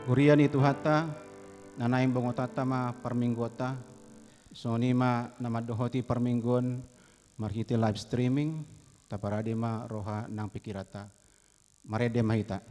Uriani tuhata nanaim bongotata ma perminggota sonima nama dohoti perminggon marhiti live streaming taparade ma roha nang pikirata marede mahita.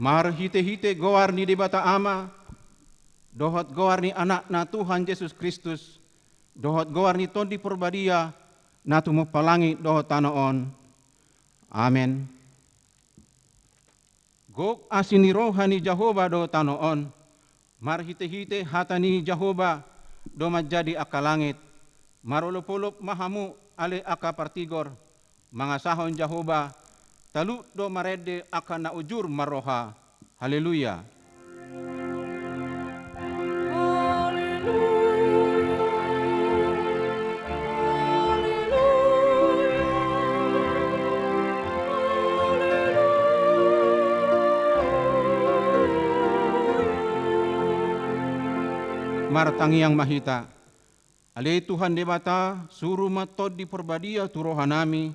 Mar hite-hite goar ni debata ama, dohot goar ni anak na Tuhan Yesus Kristus, dohot goar ni tondi perbadia, na tumu palangi dohot tanoon. Amen. Gok asini rohani Jehovah do tanoon, mar hite-hite hatani Jehovah do majadi akalangit, marolop-olop mahamu ale aka partigor, mangasahon Jehovah, talu do marede akan na ujur maroha. Haleluya. Martangi yang mahita. Ale Tuhan debata suruh matod di perbadia tu rohanami.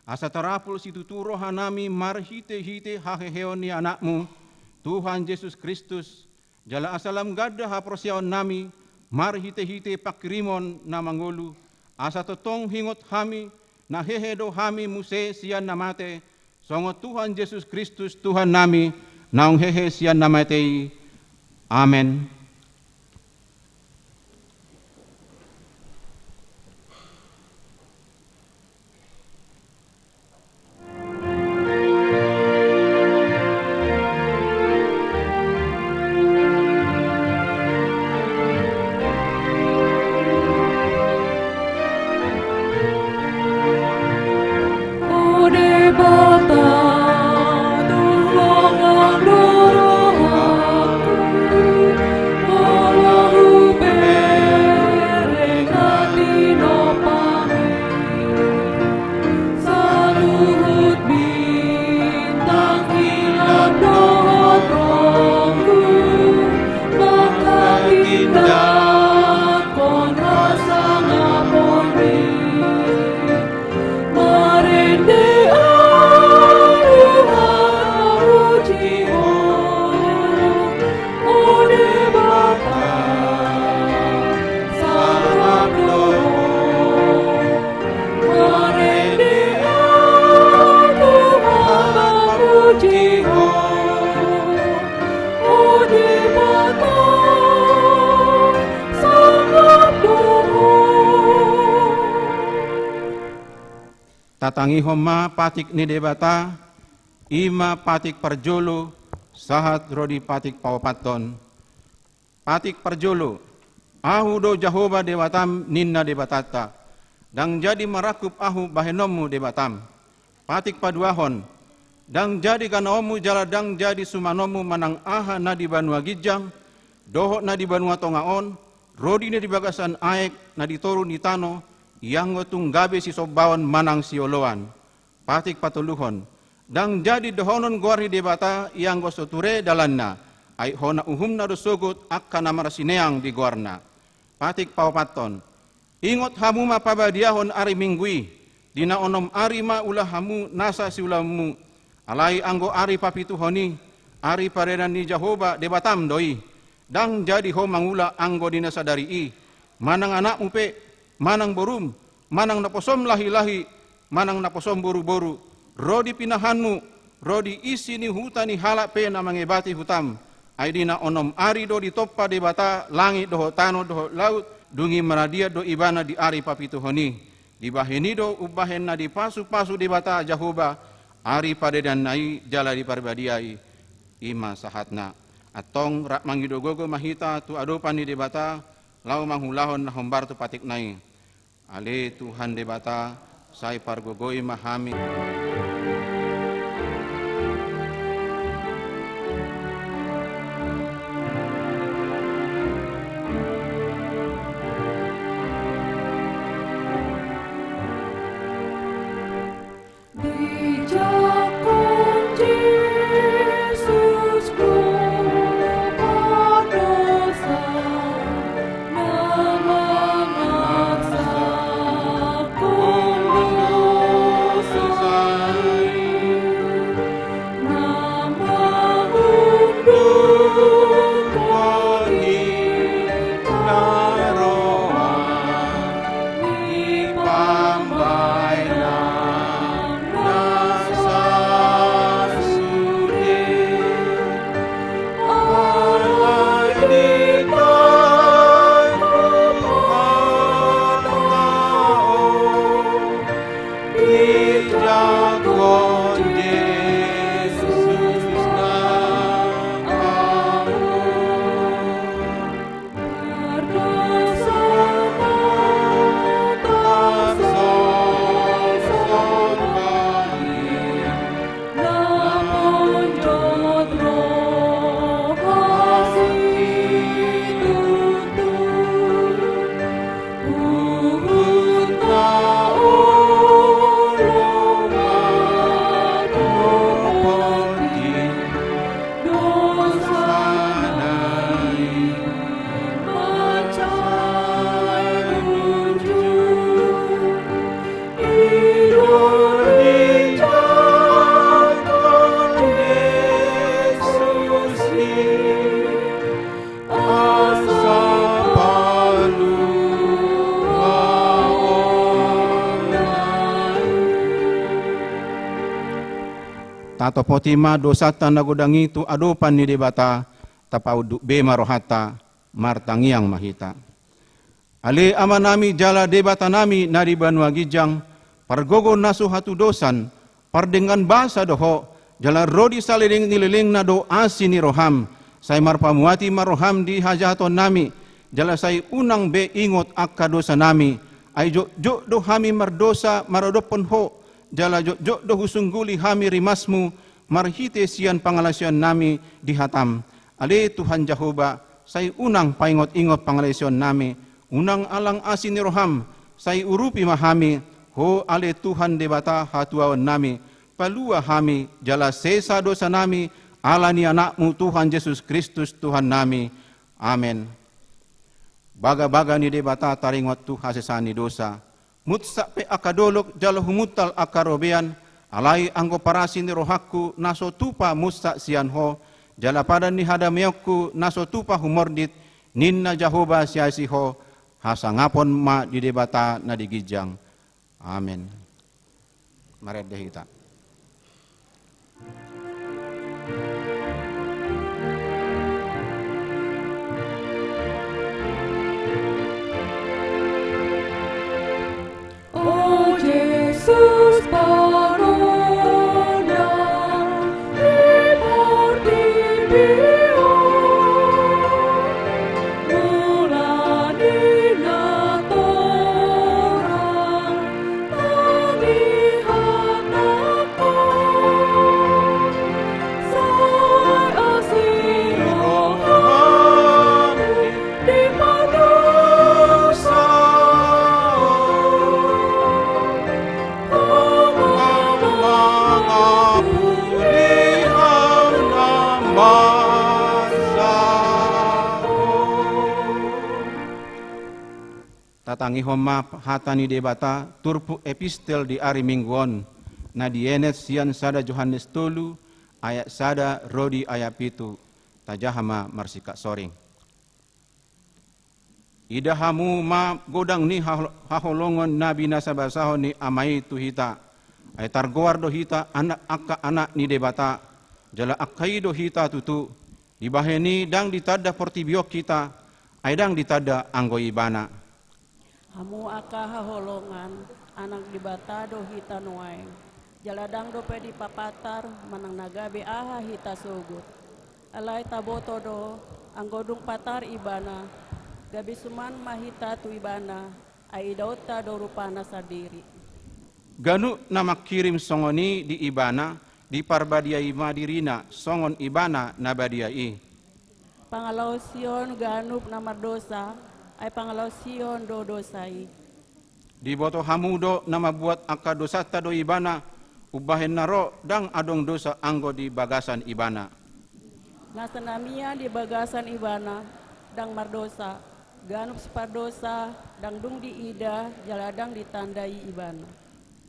Asa tarapul situ tu rohanami mar hite-hite haheheon ni anakmu. Tuhan Yesus Kristus. Jala asalam gada haprosyaon nami. Mar hite-hite pakrimon na mangolu. Asa totong hingot hami. Na hehedo hami muse sian namate. Songo Tuhan Yesus Kristus Tuhan nami. Naung hehe sian namatei. Amen. tatangi homa patik ni debata, ima patik parjolo, sahat rodi patik pawapaton. Patik parjolo, ahu do Jahoba debatam ninna debatata, dang jadi marakup ahu bahenomu debatam. Patik paduahon, dang jadi kanaomu jala dang jadi sumanomu manang aha na di Banua Gijang, dohok na di Banua Tongaon, rodi na di bagasan aek na di toru ni tano, yang ngotung gabe si sobawan manang sioloan. Patik patuluhon, dang jadi dohonon guari debata yang gosoture dalanna, ay hona uhumna dosugut akka namarasineang di guarna. Patik pawapaton, ingot hamu mapabadiahon ari minggui, dina onom ari ma ulah hamu nasa si ulamu, alai anggo ari papituhoni, ari paredan ni Jahoba debatam doi, dang jadi ho mangula anggo dina sadari i, manang anak mupe, manang borum, manang naposom lahi-lahi, manang naposom boru-boru, rodi pinahanmu, rodi isi ni huta ni halak pe na mangebati hutam, aidina onom ari do di toppa debata, langit doho tano doho laut, dungi maradia do ibana di ari papituhoni, di baheni do ubahen na di pasu-pasu debata Jahoba, ari padedan nai jala di parbadiai, ima sahatna. Atong rak mangido gogo mahita tu adopan ni debata, lau manghulahon na hombar tu patik nai. Ale Tuhan debata, sai pargogoi mahami. Tato potima dosata nagodangi tu adopan ni debata tapau be marohata martangiang mahita. Ale amanami jala debata nami nari Banua Gijang pargogo nasu hatu dosan pardengan basa doho jala rodi saliling nililing na do asini roham say marpamuati maroham di hajaton nami jala say unang be ingot akka dosa nami ay jo do hami mardosa marodopon ho jala jo do husungguli hami rimasmu marhite sian pangalasyon nami di hatam. Ale Tuhan Jahoba say unang paingot-ingot pangalasyon nami unang alang asin ni roham say urupi mahami ho ale Tuhan debata hatuawan nami palua hami jala sesa dosa nami ala ni anakmu Tuhan Yesus Kristus Tuhan nami. Amen. Baga-baga ni debata taringot tu hasesani dosa mutsa pe akadolok jala humutal akarobean alai anggo parasin ni rohakku naso tupa musta sian ho jala pada ni hadameokku naso tupa humordit ninna Jahoba siasi ho hasangapon ma di debata na digijang. Amen. Mari dehita. Oh Jesus, mangihoma hatani debata turpu epistel di ari mingguon na dienet sian sada Johannes tolu ayat sada rodi ayat pitu tajahama marsika soring. Ida hamu ma godang ni haholongon nabi nasabasahon ni amai tuhita ay targoar do hita anak akka anak ni debata jala akai do hita tutu dibaheni dang ditada portibiok kita ay dang ditada anggo ibana. Hamu aka haholongan anak dibata do hita nuaeng jaladang do pedi papatar manang nagabe aha hita sugut alay taboto do anggodung patar ibana gabi suman mahita tu ibana ay idauta do rupana sadiri. Ganu nama kirim songoni di ibana di parbadiai madirina songon ibana nabadiai. Pangalaw Sion ganup na mardosa ay pangalaw Sion do dosai. Di boto hamudo na mabuat aka dosata do ibana ubahen naro dang adong dosa anggo di bagasan ibana. Nasa namia di bagasan ibana dang mardosa ganup separdosa dang dung di ida jaladang ditandai ibana.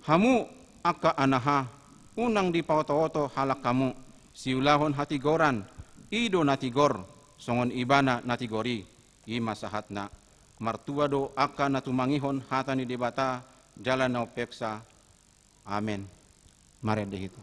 Hamu aka anaha unang di pauto-oto halak kamu siulahon hatigoran ido natigor songon ibana natigori ima sahatna martua do aka natumangihon hatani debata jalan na peksa. Amen. Mari dihito.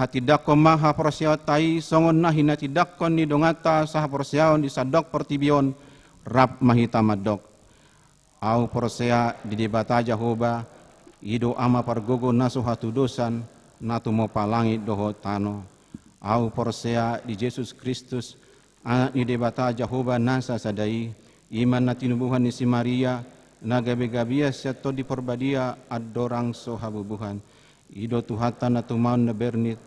Tidak ko maha porsiaw tai songon na hina tidak kon ni dongata saha porsiaw di sadok pertibion rap mahita madok au porsea di debata Jahoba ido ama pargogo nasu hatu dosan natu mo palangi doho tano au porsea di Yesus Kristus anak ni debata Jahoba nasa sadai iman na tinubuhan ni si Maria nagabe-gabia seto di porbadia adorang sohabubuhan ido tuhatan na tumaon na bernit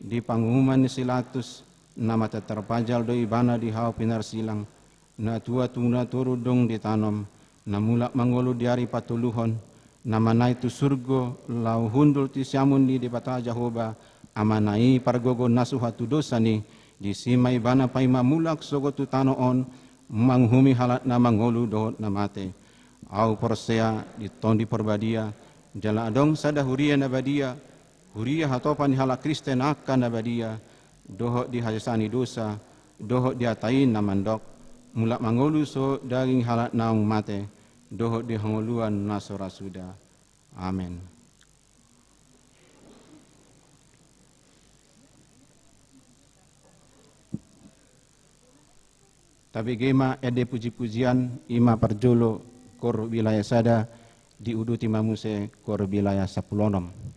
di pangumuman ni Silatus nama terpajal do ibana di hau pinar silang na tua tuna turudong ditanam na mulak mangolu diari patuluhon nama na itu surgo lau hundul ti siamun di debata Jahoba amanai pargogo nasuhatu dosa ni di sima ibana pai mamulak sogo tu tanoon manghumi halat na mangolu do namate au porsea di tondi porbadia jala adong sada huria nabadia huria hatopan hala Kristen akan nabadia dohok di hajasani dosa dohok di atain namandok mulak mangolu so daging halat naung mate dohok di hangoluan nasora suda. Amin. Tapi gema ede puji-pujian ima parjolo kor wilayah sada diuduti mamuse kor wilayah Sapulonom.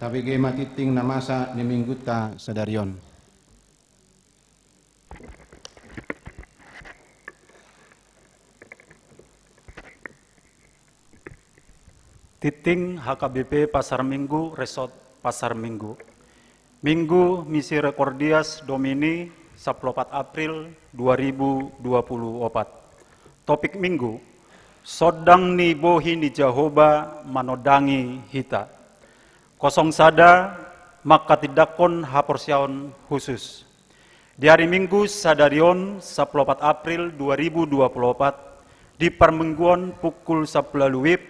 tabege matiting na masa ni mingguta sadarion. Titing HKBP Pasar Minggu, Resort Pasar Minggu. Minggu misi rekordias Domini 14 April 2024. Topik minggu, sodang ni bohi ni Jehovah manodangi hita. Kosong sada maka tidakon haporsiaon khusus. Di hari Minggu sadarion 14 April 2024 di permingguan pukul 11 WIB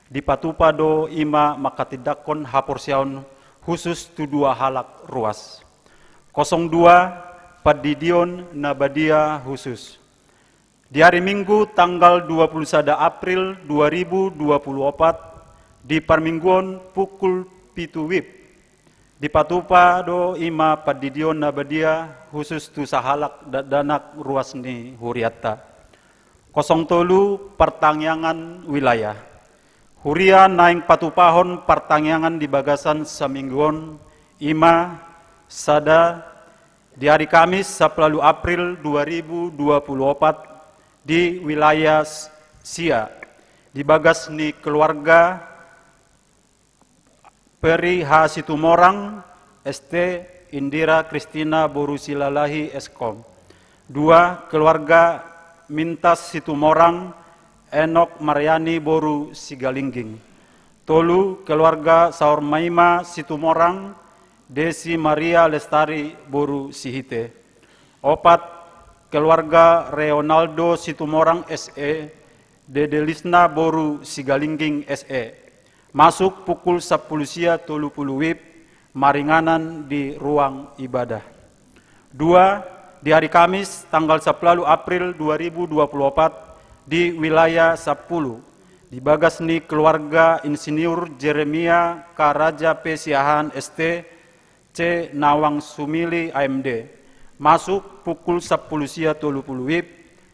di patupado ima maka tidakon haporsiaon khusus tu dua halak ruas. 02 Padidion Nabadia khusus. Di hari Minggu tanggal 21 April 2024 di permingguan pukul 7 WIB di patupado ima Padidion Nabadia khusus tu sahalak danak ruas ni huriata. 03 Pertangyangan wilayah. Huria naing patupahon pertangyangan di bagasan semingguan ima sada di hari Kamis 10 April 2024 di wilayah Sia di bagas ni keluarga Peri H. Situmorang ST Indira Kristina Borusilalahi Eskom. 2 keluarga Mintas Situmorang Enok Mariani Boru Sigalingging. 3 keluarga Saur Maima Situmorang Desi Maria Lestari Boru Sihite. 4 keluarga Reonaldo Situmorang SE Dede Lisna Boru Sigalingging SE. Masuk pukul 10 sia 30 WIB maringanan di ruang ibadah. 2 di hari Kamis tanggal 10 April 2024 di wilayah 10 di bagas ni keluarga Insinyur Jeremia Karaja Pesiahan ST C Nawang Sumili AMD. Masuk pukul 10 sia 30 WIB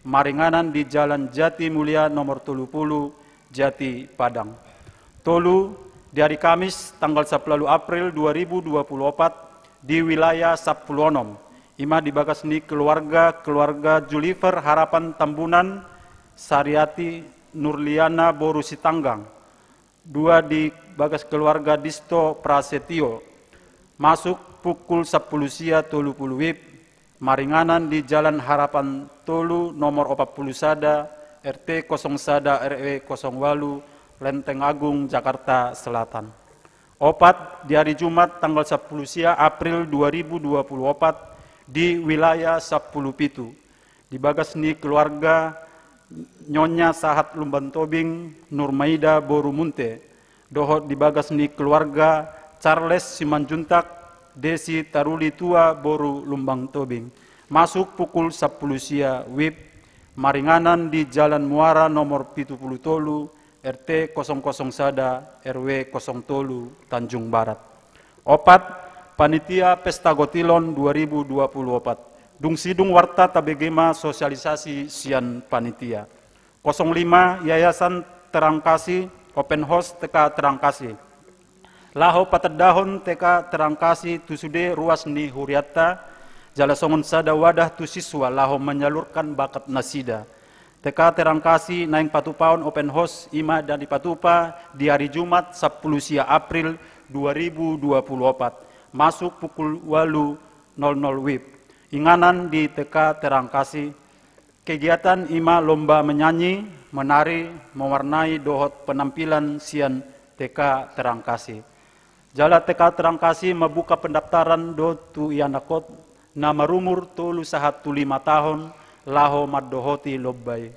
maringanan di Jalan Jati Mulia nomor 30 Jati Padang. 3 di hari Kamis tanggal 10 April 2024 di wilayah 10 ima di bagas ni keluarga Julifer Harapan Tambunan Sariati Nurliana Boru Sitanggang. 2 di bagas keluarga Disto Prasetyo. Masuk pukul 10 sia 30 WIB maringanan di Jalan Harapan Tolu nomor 40 sada RT 0 sada RW 08 Lenteng Agung Jakarta Selatan. 4 di hari Jumat tanggal 10 sia April 2024 di wilayah 10 Pitu di bagas ni keluarga Nyonya Sahat Lumban Tobing Nurmaida Boru Munte. Dohot di bagas ni keluarga Charles Simanjuntak Desi Taruli Tua Boru Lumbang Tobing. Masuk pukul 10 sia WIB maringanan di Jalan Muara nomor 70 Tolu RT 00 sada RW 0 Tolu Tanjung Barat. 4 Panitia Pesta Gotilon 2024 Dung sidung warta tabegema sosialisasi sian panitia. 05 Yayasan Terangkasi Open House TK Terangkasi. Laho patedahon TK Terangkasi tusude ruas ni huriata jala songon sada wadah tu siswa laho menyalurkan bakat nasida. TK Terangkasi naing patupaon Open House ima dan di patupa di hari Jumat 10 sia April 2024. Masuk pukul 8.00 WIB. Inganan di TK Terangkasi, kegiatan ima lomba menyanyi, menari, mewarnai dohot penampilan sian TK Terangkasi. Jala TK Terangkasi membuka pendaftaran do tu ianakot nama rumur tulu sahat tu 5 tahun laho maddohoti lobbai.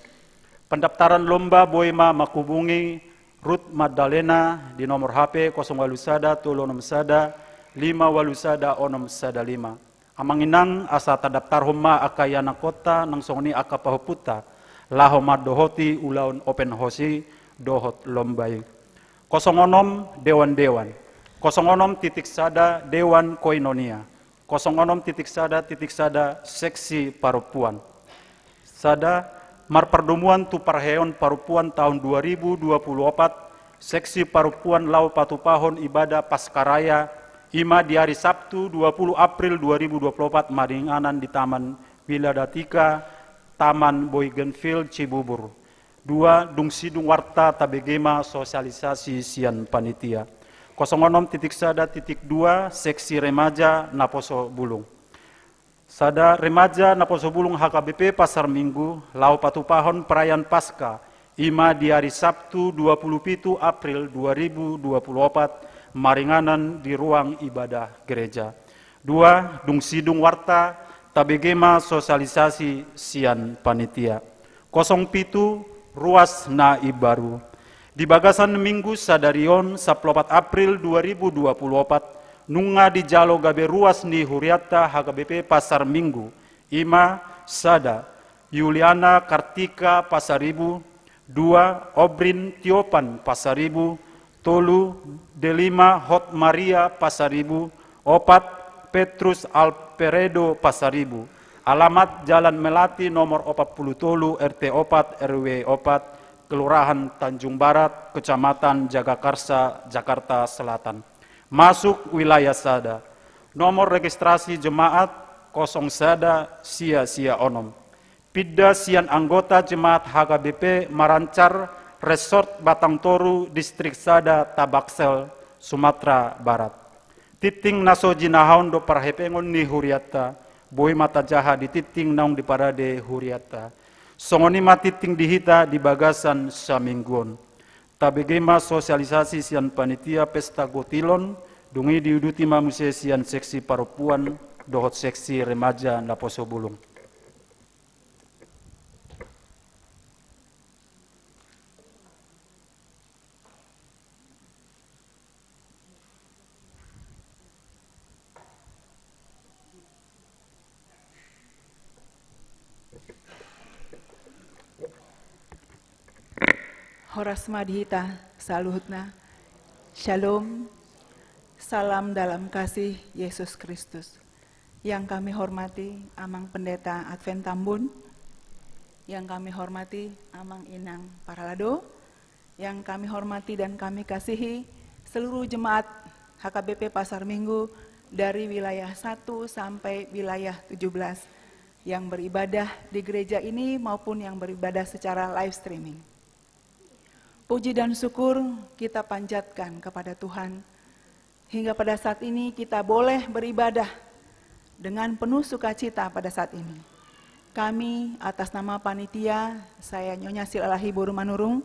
Pendaftaran lomba boima makubungi Ruth Magdalena di nomor HP 0 walusada tulu 6 sada 5 walusada 6 sada 5. Amanginang asa tadaptar homa akayana kota nang songni akapahuputa laho maddohoti ulaun Open House dohot lombai. 06 Dewan-Dewan. 06 titik sada Dewan Koinonia. 06 titik sada seksi parupuan. Sada marpertemuan tu parheon parupuan tahun 2024 Seksi Parupuan Lau Patupahon ibadah Paskaraya ima di hari Sabtu 20 April 2024 maringanan di Taman Wiladatika, Taman Bougainville, Cibubur. 2. Dungsidung warta tabegema sosialisasi sian panitia. 06.1.2 Seksi Remaja Naposo Bulung. Sada Remaja Naposo Bulung HKBP Pasar Minggu Lau Patupahon perayaan Pasca ima di hari Sabtu 27 April 2024 maringanan di ruang ibadah gereja. 2. Dungsidung warta tabegema sosialisasi sian panitia. 07 Ruas Naib Baru. Di bagasan Minggu sadarion 14 April 2024 nunga di jalo gabe ruas ni Huriata HKBP Pasar Minggu ima sada Yuliana Kartika Pasaribu. 2. Obrin Tiopan Pasaribu. Tolu Delima Hot Maria Pasaribu. 4. Petrus Alperedo Pasaribu. Alamat Jalan Melati nomor 40 RT 4 RW 4 Kelurahan Tanjung Barat Kecamatan Jagakarsa Jakarta Selatan. Masuk wilayah sada. Nomor registrasi jemaat 0 sada sia-sia onom. Pidda sian anggota jemaat HKBP Marancar Resort Batang Toru Distrik Sada Tabaksel Sumatera Barat. Titing naso jinahaon do parhepengon ni Huriata boy mata jaha di titing naung di parade Huriata. Songonima titing dihita di bagasan samingguon. Tabegema sosialisasi sian panitia pesta gotilon dungi diuduti mamuse sian seksi parupuan dohot seksi remaja Naposo Bulung. Horas madhita saluhutna. Shalom. Salam dalam kasih Yesus Kristus. Yang kami hormati Amang Pendeta Advent Tambun. Yang kami hormati Amang Inang Paralado. Yang kami hormati dan kami kasihi seluruh jemaat HKBP Pasar Minggu dari wilayah 1 sampai wilayah 17 yang beribadah di gereja ini maupun yang beribadah secara live streaming. Puji dan syukur kita panjatkan kepada Tuhan, hingga pada saat ini kita boleh beribadah dengan penuh sukacita pada saat ini. Kami atas nama panitia, saya Nyonya Silalahi Boru Manurung,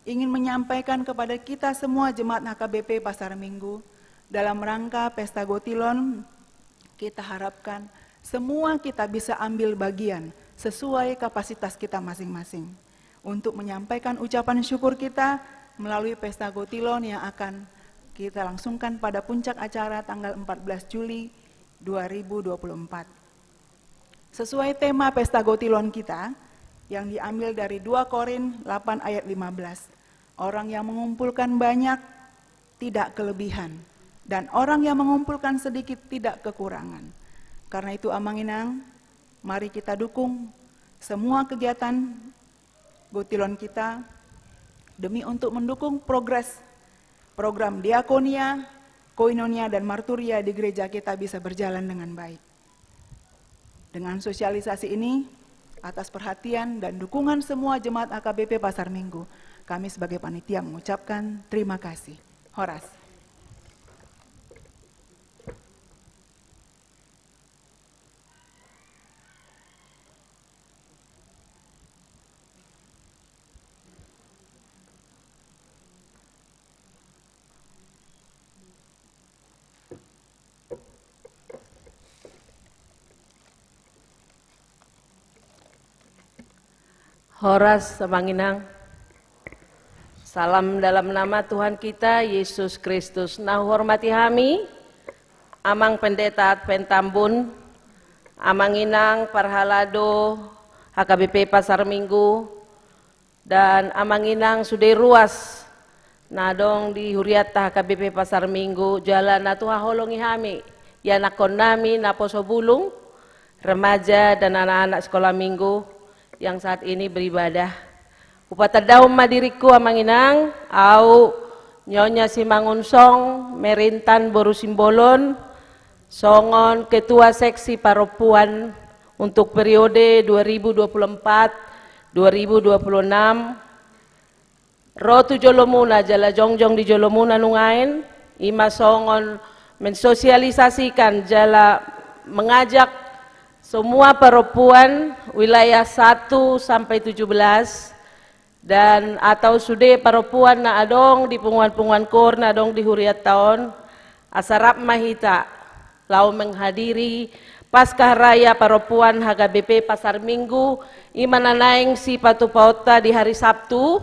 ingin menyampaikan kepada kita semua jemaat HKBP Pasar Minggu, dalam rangka Pesta Gotilon, kita harapkan semua kita bisa ambil bagian sesuai kapasitas kita masing-masing. Untuk menyampaikan ucapan syukur kita melalui Pesta Gotilon yang akan kita langsungkan pada puncak acara tanggal 14 Juli 2024. Sesuai tema Pesta Gotilon kita yang diambil dari 2 Korin 8 ayat 15. Orang yang mengumpulkan banyak tidak kelebihan dan orang yang mengumpulkan sedikit tidak kekurangan. Karena itu Amang Inang, mari kita dukung semua kegiatan Gotilon kita demi untuk mendukung progres program diakonia, koinonia dan marturia di gereja kita bisa berjalan dengan baik. Dengan sosialisasi ini, atas perhatian dan dukungan semua jemaat HKBP Pasar Minggu, kami sebagai panitia mengucapkan terima kasih. Horas. Horas Samanginang. Salam dalam nama Tuhan kita Yesus Kristus. Nah, hormati kami Amang Pendeta Advent Tambun, Amang Inang Parhalado HKBP Pasar Minggu, dan Amang Inang Sude Ruas nadong di Huriata HKBP Pasar Minggu jalan natuha holongi kami ya nakon nami Naposo Bulung, remaja dan anak-anak sekolah minggu yang saat ini beribadah. upatadaw madiriku amanginang, au Nyonya Simangunsong, Merintan Boru Simbolon, Songon Ketua Seksi Paropuan untuk periode 2024-2026, Rotu Jolomuna, Jala Jongjong di Jolomuna Nungain, Ima Songon mensosialisasikan, Jala mengajak semua paropuan wilayah 1 sampai 17 dan atau sude paropuan na adong di punguan-punguan kor na adong di huriat tahun asarap mahita lau menghadiri Paskah Raya Paropuan HKBP Pasar Minggu imananaing si Patupauta di hari Sabtu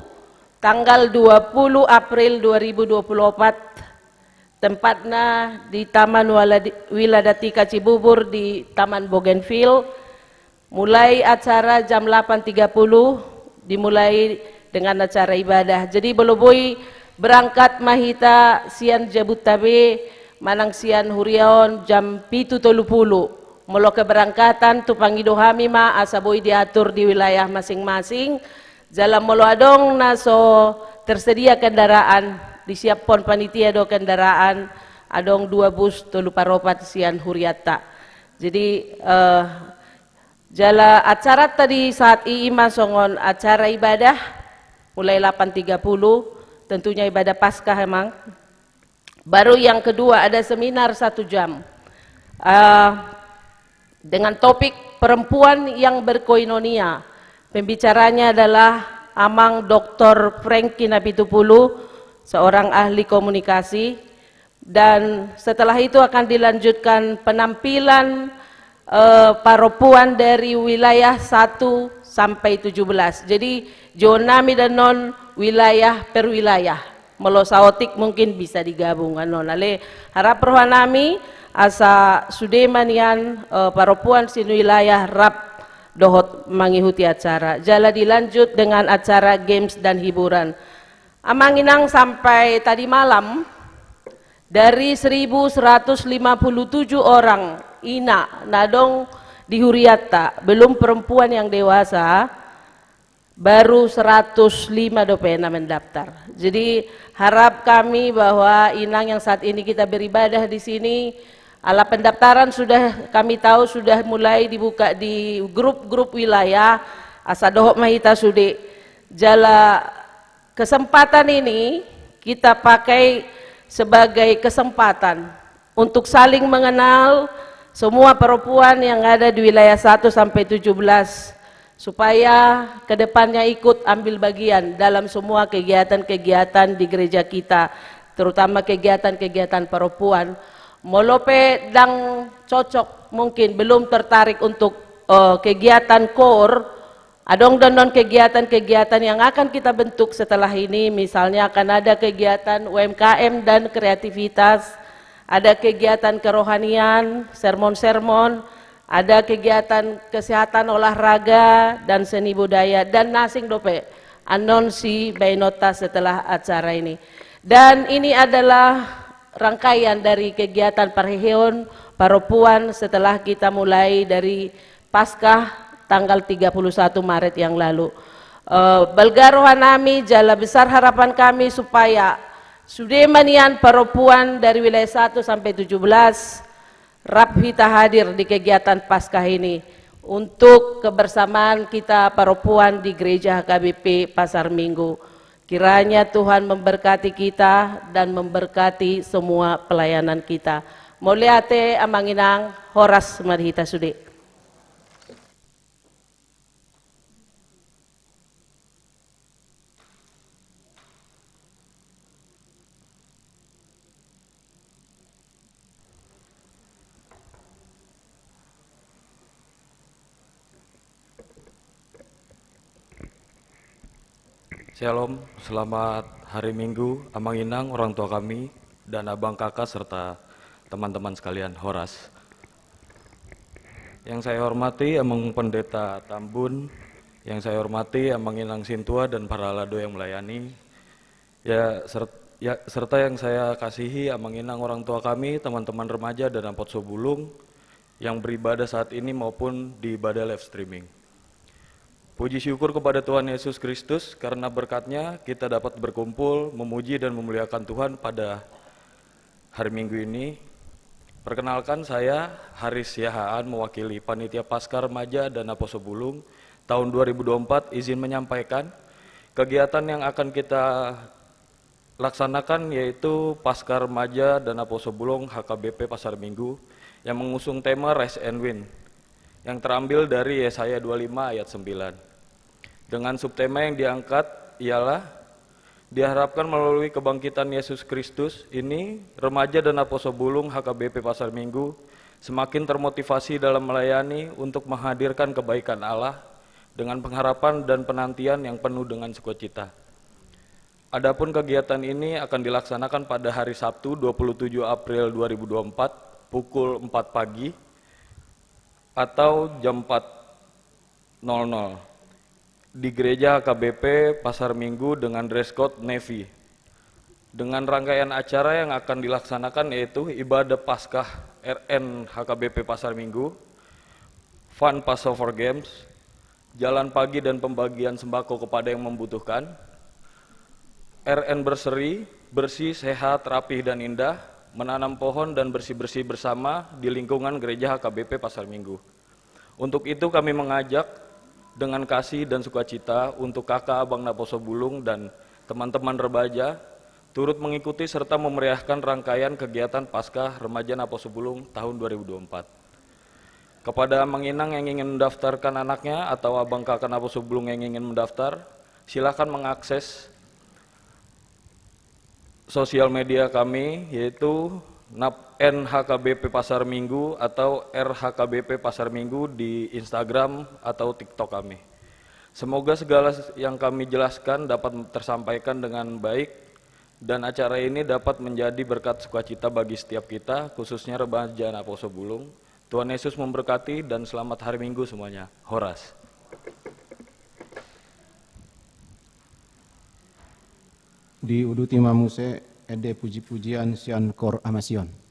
tanggal 20 April 2024. Tempatnya di Taman Wiladatika Cibubur di Taman Bougainville. Mulai acara jam 8.30 dimulai dengan acara ibadah. Jadi beloboi berangkat mahita sian Jabutabe manang sian huriaon jam 7.30. Molo keberangkatan tu pangidohami ma asaboi diatur di wilayah masing-masing. Jalan molo adong naso tersedia kendaraan disiapkan panitia do kendaraan adong 2 bus tolu paropat sian huriata. Jadi jala acara tadi saat iima songon acara ibadah mulai 8.30 tentunya ibadah Paskah emang. Baru yang kedua ada seminar 1 jam dengan topik perempuan yang berkoinonia. Pembicaranya adalah Amang Dr. Franky Napitupulu, seorang ahli komunikasi, dan setelah itu akan dilanjutkan penampilan paropuan dari wilayah 1 sampai 17. Jadi jonami dan non wilayah per wilayah. Melo saotik mungkin bisa digabung non. Ale harap rohanami asa sudemanian paropuan sin wilayah rap dohot mengikuti acara. Jala dilanjut dengan acara games dan hiburan. Amanginang sampai tadi malam dari 1.157 orang ina nadong di Huriata, belum perempuan yang dewasa, baru 105 dopena mendaftar. Jadi harap kami bahwa inang yang saat ini kita beribadah di sini, ala pendaftaran sudah kami tahu sudah mulai dibuka di grup-grup wilayah asadohok mahita sude. Jala kesempatan ini kita pakai sebagai kesempatan untuk saling mengenal semua perempuan yang ada di wilayah 1 sampai 17 supaya kedepannya ikut ambil bagian dalam semua kegiatan-kegiatan di gereja kita, terutama kegiatan-kegiatan perempuan. Molope dang cocok mungkin belum tertarik untuk kegiatan core. Adong dan kegiatan-kegiatan yang akan kita bentuk setelah ini, misalnya akan ada kegiatan UMKM dan kreativitas, ada kegiatan kerohanian, sermon-sermon, ada kegiatan kesehatan olahraga dan seni budaya, dan nasing dope anonsi bainota setelah acara ini. Dan ini adalah rangkaian dari kegiatan parheon paropuan setelah kita mulai dari Paskah tanggal 31 Maret yang lalu. Balgarohanami jala besar harapan kami supaya sudemanian perempuan dari wilayah 1 sampai 17 Rapita hadir di kegiatan Paskah ini untuk kebersamaan kita perempuan di gereja HKBP Pasar Minggu. Kiranya Tuhan memberkati kita dan memberkati semua pelayanan kita. Moliate amanginang horas marhita sude. Shalom, selamat hari Minggu, amanginang orang tua kami dan abang kakak serta teman-teman sekalian Horas. Yang saya hormati Amang Pendeta Tambun, yang saya hormati Amanginang Sintua dan para lado yang melayani, serta yang saya kasihi Amanginang orang tua kami, teman-teman remaja dan Ampot Sobulung yang beribadah saat ini maupun di ibadah live streaming. Puji syukur kepada Tuhan Yesus Kristus, karena berkat-Nya kita dapat berkumpul, memuji dan memuliakan Tuhan pada hari Minggu ini. Perkenalkan, saya Haris Yahaan, mewakili Panitia Paskah Remaja dan Apostle Bulung tahun 2024, izin menyampaikan kegiatan yang akan kita laksanakan, yaitu Paskah Remaja dan Apostle Bulung HKBP Pasar Minggu yang mengusung tema Rise and Win, yang terambil dari Yesaya 25 ayat 9. Dengan subtema yang diangkat ialah diharapkan melalui kebangkitan Yesus Kristus ini, remaja dan Apostle Bulung HKBP Pasar Minggu semakin termotivasi dalam melayani untuk menghadirkan kebaikan Allah dengan pengharapan dan penantian yang penuh dengan sukacita. Adapun kegiatan ini akan dilaksanakan pada hari Sabtu 27 April 2024 pukul 4 pagi atau jam 4.00 di Gereja HKBP Pasar Minggu dengan dress code navy. Dengan rangkaian acara yang akan dilaksanakan yaitu ibadah Paskah RN HKBP Pasar Minggu, Fun Passover Games, jalan pagi dan pembagian sembako kepada yang membutuhkan, RN berseri, bersih, sehat, rapih dan indah, menanam pohon dan bersih-bersih bersama di lingkungan Gereja HKBP Pasar Minggu. Untuk itu kami mengajak dengan kasih dan sukacita untuk kakak abang Apostle Bulung dan teman-teman remaja turut mengikuti serta memeriahkan rangkaian kegiatan Paskah Remaja Apostle Bulung tahun 2024. Kepada Amang Inang yang ingin mendaftarkan anaknya atau abang kakak Apostle Bulung yang ingin mendaftar, silakan mengakses sosial media kami, yaitu NHKBP Pasar Minggu atau RHKBP Pasar Minggu di Instagram atau TikTok kami. Semoga segala yang kami jelaskan dapat tersampaikan dengan baik dan acara ini dapat menjadi berkat sukacita bagi setiap kita, khususnya remaja Apostle Bulung. Tuhan Yesus memberkati dan selamat hari Minggu semuanya. Horas. Di uduti mamuse ede puji-pujian sian kor amasion.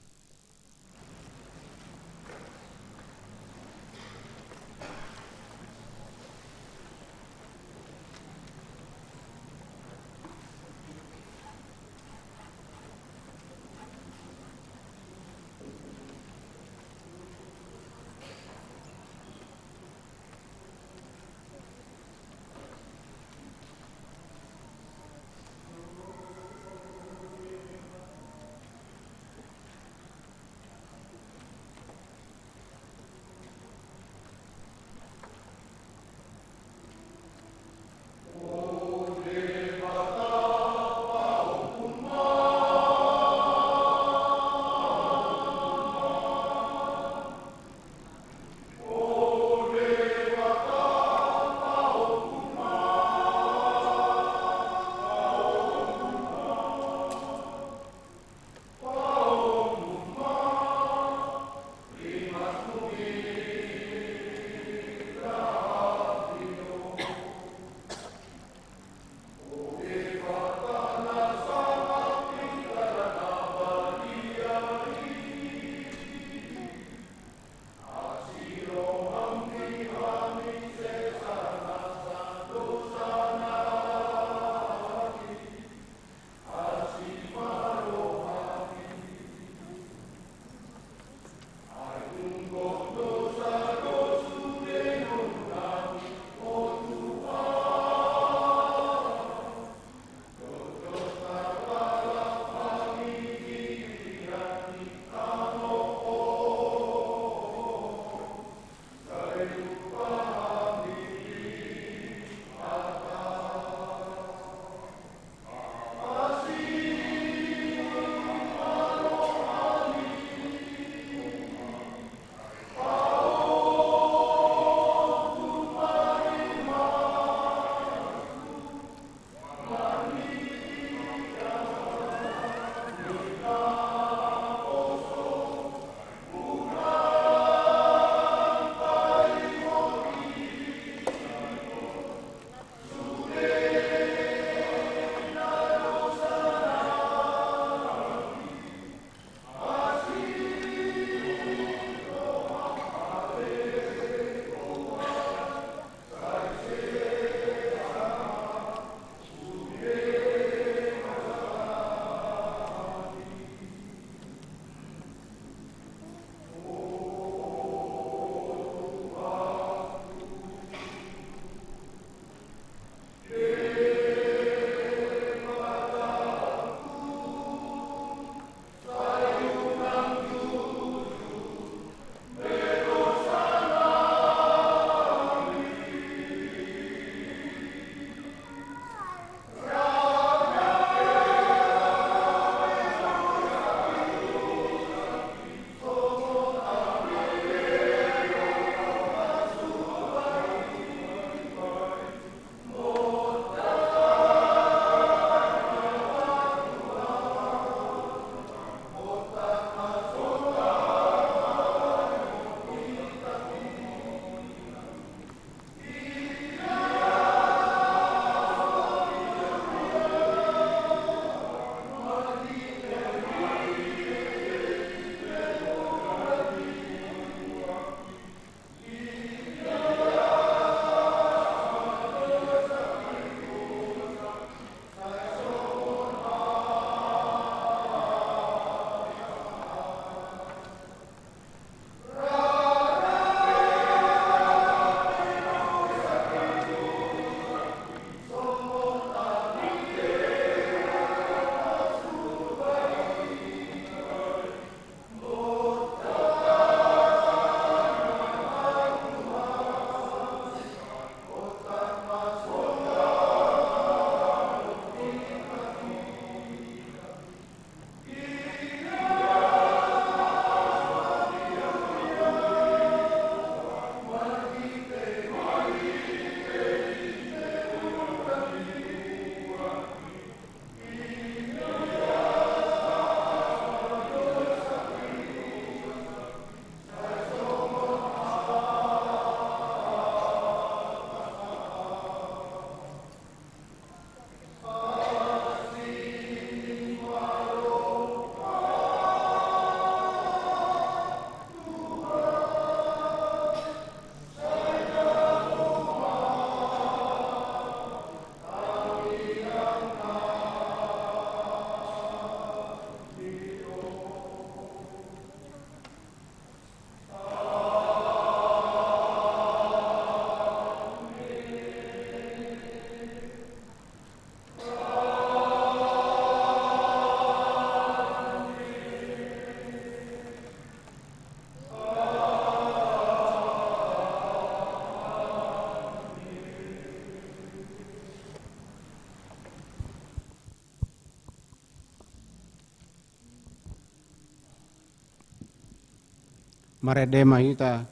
maredema hita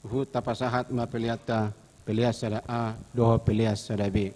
hu tapasahat ma peliata pelias sada a doho pelias sada b.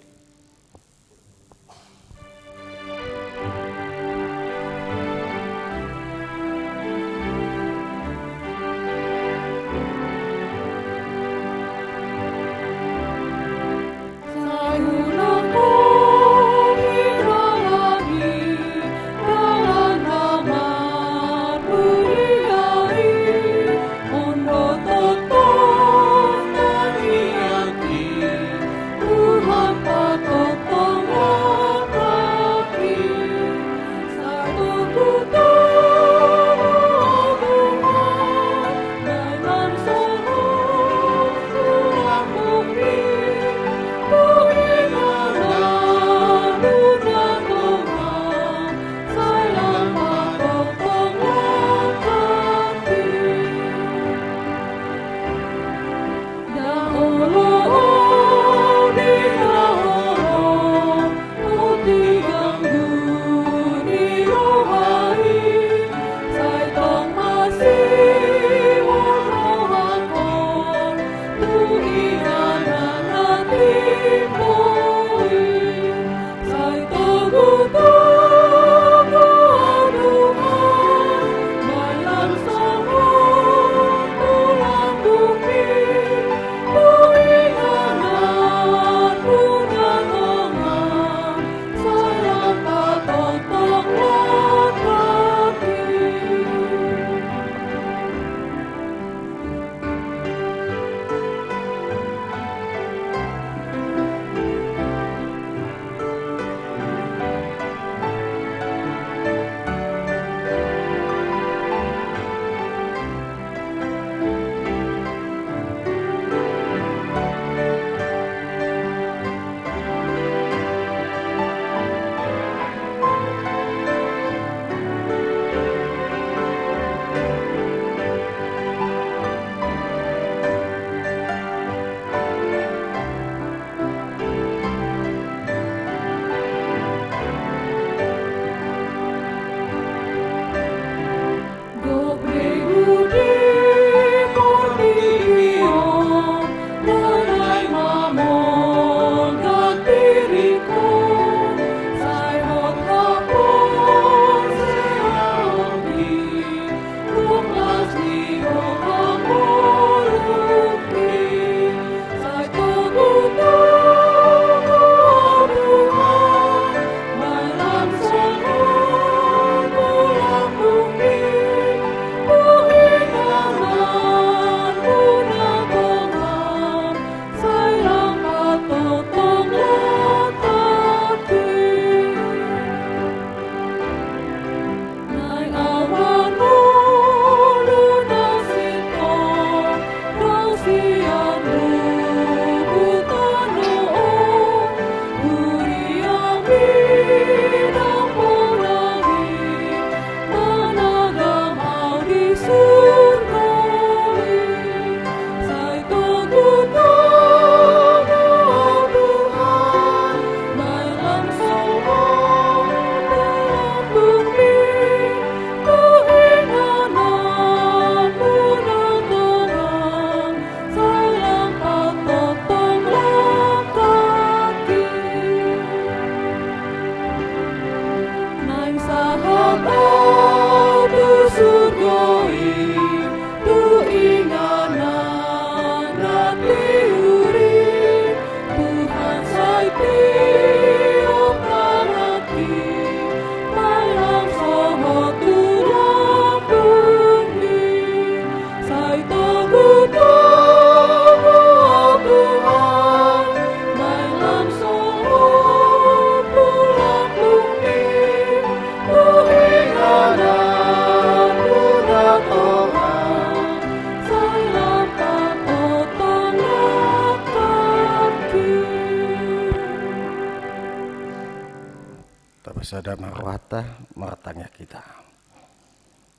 Sada marwata martanya kita.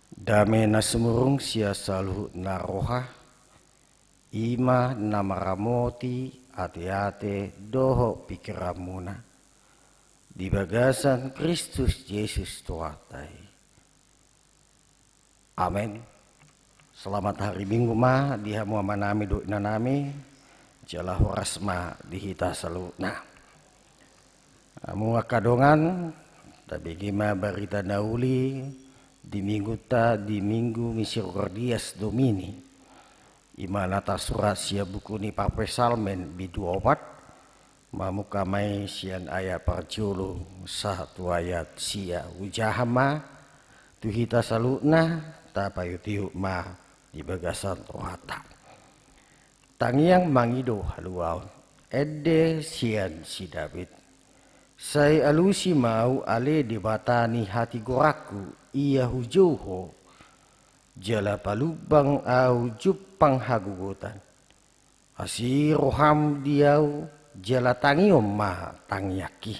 Dame nasumurung sia saluh naroha ima namaramoti ate-ate doho pikiramuna di bagasan Kristus Yesus Tuhatai. Amin. Selamat hari Minggu ma di hamu amanami do inanami jala horasma di hita salutna. Amu akadongan tapi gima barita nauli di minggu Misericordias Domini. Imanata surat sia buku ni pape salmen bidu opat mamuka mai sian ayat parjolo satu ayat sia ujahama tu hita salutna tapayutihu ma di bagasan rohata. Tangiang mangido haluaon ede sian si David. Saya alusi mau ale dibatani hati goraku ia hujoho jala palubang au jupang hagugutan. Asi roham diau jala tangiom ma tangiaki.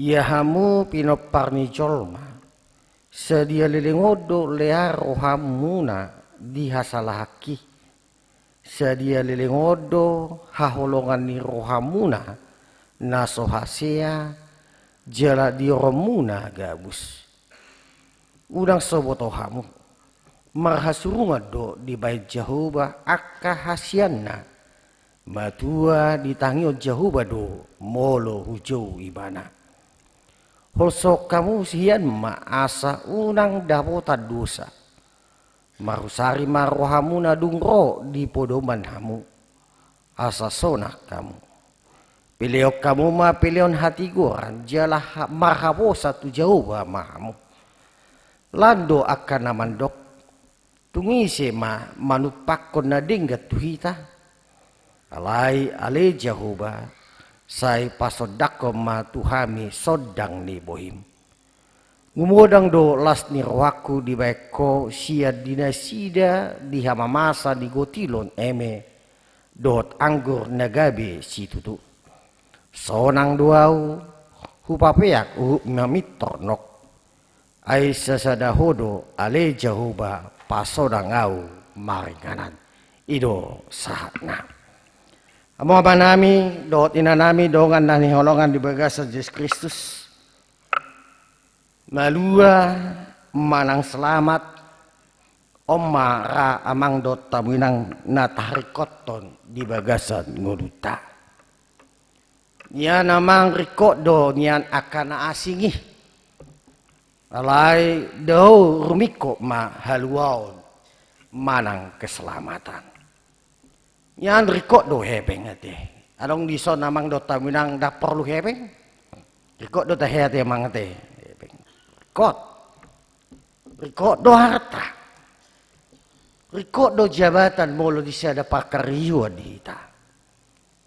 Ia hamu pinoparni colma. Sedia lelengodo lea rohamuna dihasalahaki. Sedia lelengodo haholongan ni rohamuna nasohasea jala diromuna gabus. Udang sobotohamu marhasurunga do di bait Jehovah akka hasianna matua ditangio Jehovah do molo hujau ibana. Hosok kamu sian maasa unang dapota dosa. Marusari marohamuna dungro di podoman hamu. Asa sonak kamu. Piliok kamu ma pilion hati goran jalah marhabosa tu jauh mahamu. Lando akan namandok. Tungise ma manupakon na dinggat tuhita. Alai ale Jehovah. Sai pasodako ma tuhami sodang ni bohim. Ngumodang do las ni rohaku di baiko sia dinasida di hamamasa di gotilon eme dot anggur nagabe si tutu. Sonang duau hupapeak mamitornok. Ai sasadahodo ale Jehovah pasodang au maringanan. Ido sahatna. Amo apa nami dot inanami dongan dan holongan di bagasa Yesus Kristus. Malua manang selamat omma ra amang dot taminang natarikoton di bagasan nguduta. Nian amang rikot do nian akan asingi. Alai do rumiko ma haluaon manang keselamatan. Yan rikot do hebeng ate. Adong dison namang do taminang dak perlu hebeng. Rikot do tahe ate mang ate. Hebeng. Rikot. Rikot do harta. Rikot do jabatan molo di sada pakariyo di ita.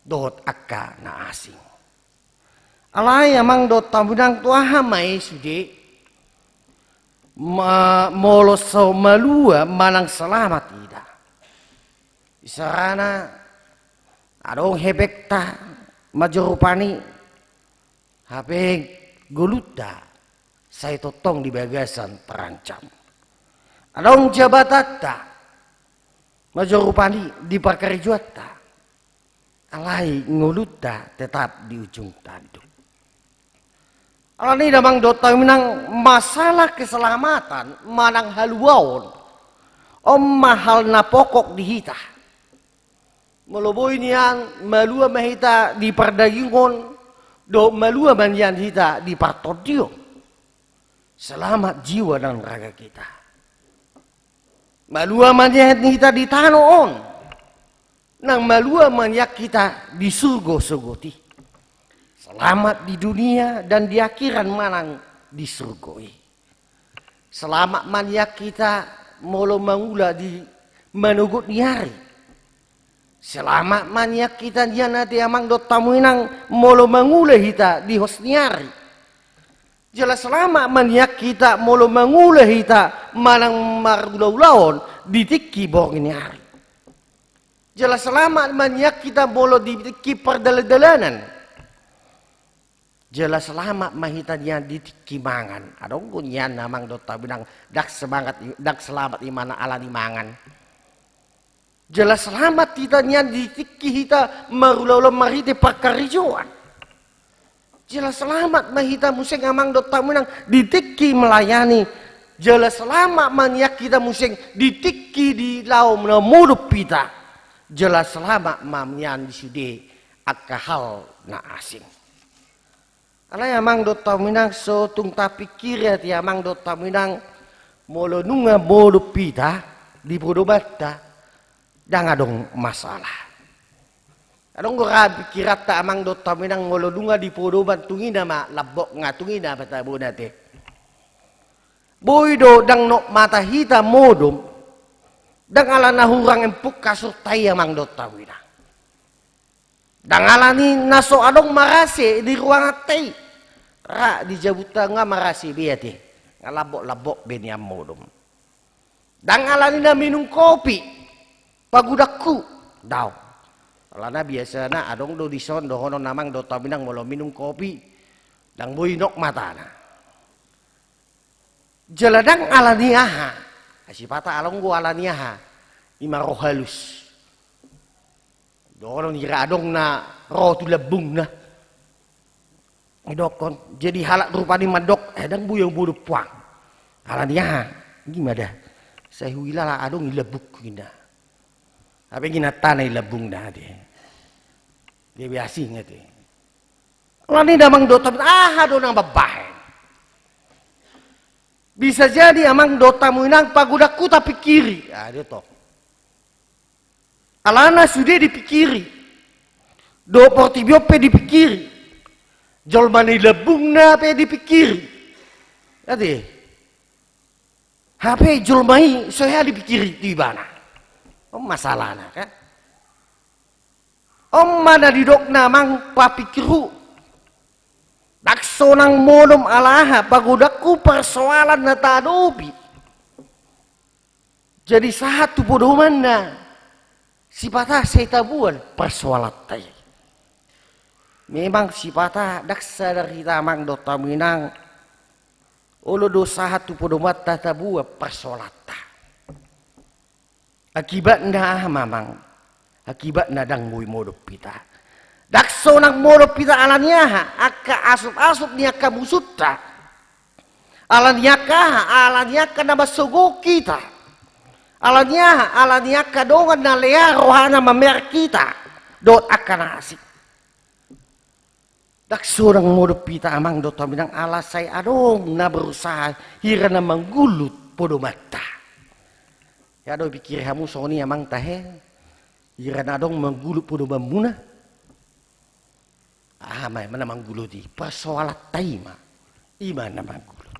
Dot akka na asing. Alay amang do taminang tuaha mai sudi. Molo so malua manang selamat ida. Isarana adong hebekta majorupani habeng goluta saya totong di bagasan terancam. Adong jabatata majorupani di pakarijuata alai ngoluta tetap di ujung tanduk. Alani damang dota minang masalah keselamatan manang haluaon om mahal na pokok dihita. Meloboy niyan malua mahita di perdagingon do malua manyan hita di partodio. Selamat jiwa dan raga kita. Malua manyan hita di tanoon. Nang malua manyak kita di surgo-surgoti. Selamat di dunia dan di akhiran manang di surgoi. Selamat manyak kita molo mangula di manugut niari. Selamat manyak kita dia nanti amang dot tamuinang molo mangule hita di hosniari. Jelas selamat manyak kita molo mangule hita manang margulaulaon di tiki bong ini hari. Jelas selamat manyak kita molo di tiki perdalanan. Jelas selamat mahita dia di tiki mangan. Adong kunyan amang dot tamuinang dak semangat dak selamat imana ala di mangan. Jelas selamat kita nian di tiki kita marulaula marite pakarijuan. Jelas selamat mahita museng amang dot tamunang di tiki melayani jelas selama maniak kita musing ditiki di lau menemudup kita, jelas selama mamian disude akahal na asing. Alay amang dota minang so tung tapi kira ti amang dota minang molo nunga modup pita di podobata dang adong masalah. Adong gora pikirat ta amang dota minang molo nunga di podobat tungina ma labok ngatungina bata bonate. Boydo dang no mata hita modum dang ala nahurang empuk kasur tay amang dota minang. Dang ala ni naso adong marase di ruang atay. Ra di jabuta nga marase biati. Ngalabok-labok beniam modum. Dang ala ni na minum kopi. Pagudakku. Daw. Alana biasa na adong do dison do hono namang do taminang molo minum kopi. Dang buinok matana. Jeladang ala niyaha. Asipata along go ala niyaha. Ima roh halus. Doon ngira adong na roh tu lebung na. Idokon jadi halak rupa ni madok dang buyang buru puang. Halanya gimana? Saya huila adong ilebuk gina. Apa gina tanai lebung dah dia. Dia biasa ngati. Kalau ni damang dota do nang babae. Bisa jadi amang dota muinang pagudaku tapi kiri. Ah dia toh. Alana sudah dipikiri. Do portibio pe dipikiri. Jolmani lebungna pe dipikiri. Ade. HP jolmai saya dipikiri di mana? Masalahna kan. Mana didokna mang papikiru. Dakso nang modom alaha pagudaku persoalan na tadobi. Jadi satu podoman na. Sipata seitabuan persoalatai. Memang sipata daksa dari tamang dota minang. Olo dosa hatu podomat tatabua persoalata. Akibat na mamang. Akibat na dang mui modop pita. Dakso nang modop pita alanya aka asup-asup niya kamusutta. Alanya nabasogo kita. Alanya kadongan na lea rohana mamer kita dot akan asik. Dak sorang modop pita amang dot minang alasay adong na berusaha hira na manggulut podo mata. Ya do pikir kamu soni amang tahe hira na adong manggulut podo bambuna. May mana mangguluti persoalat taima imana manggulut.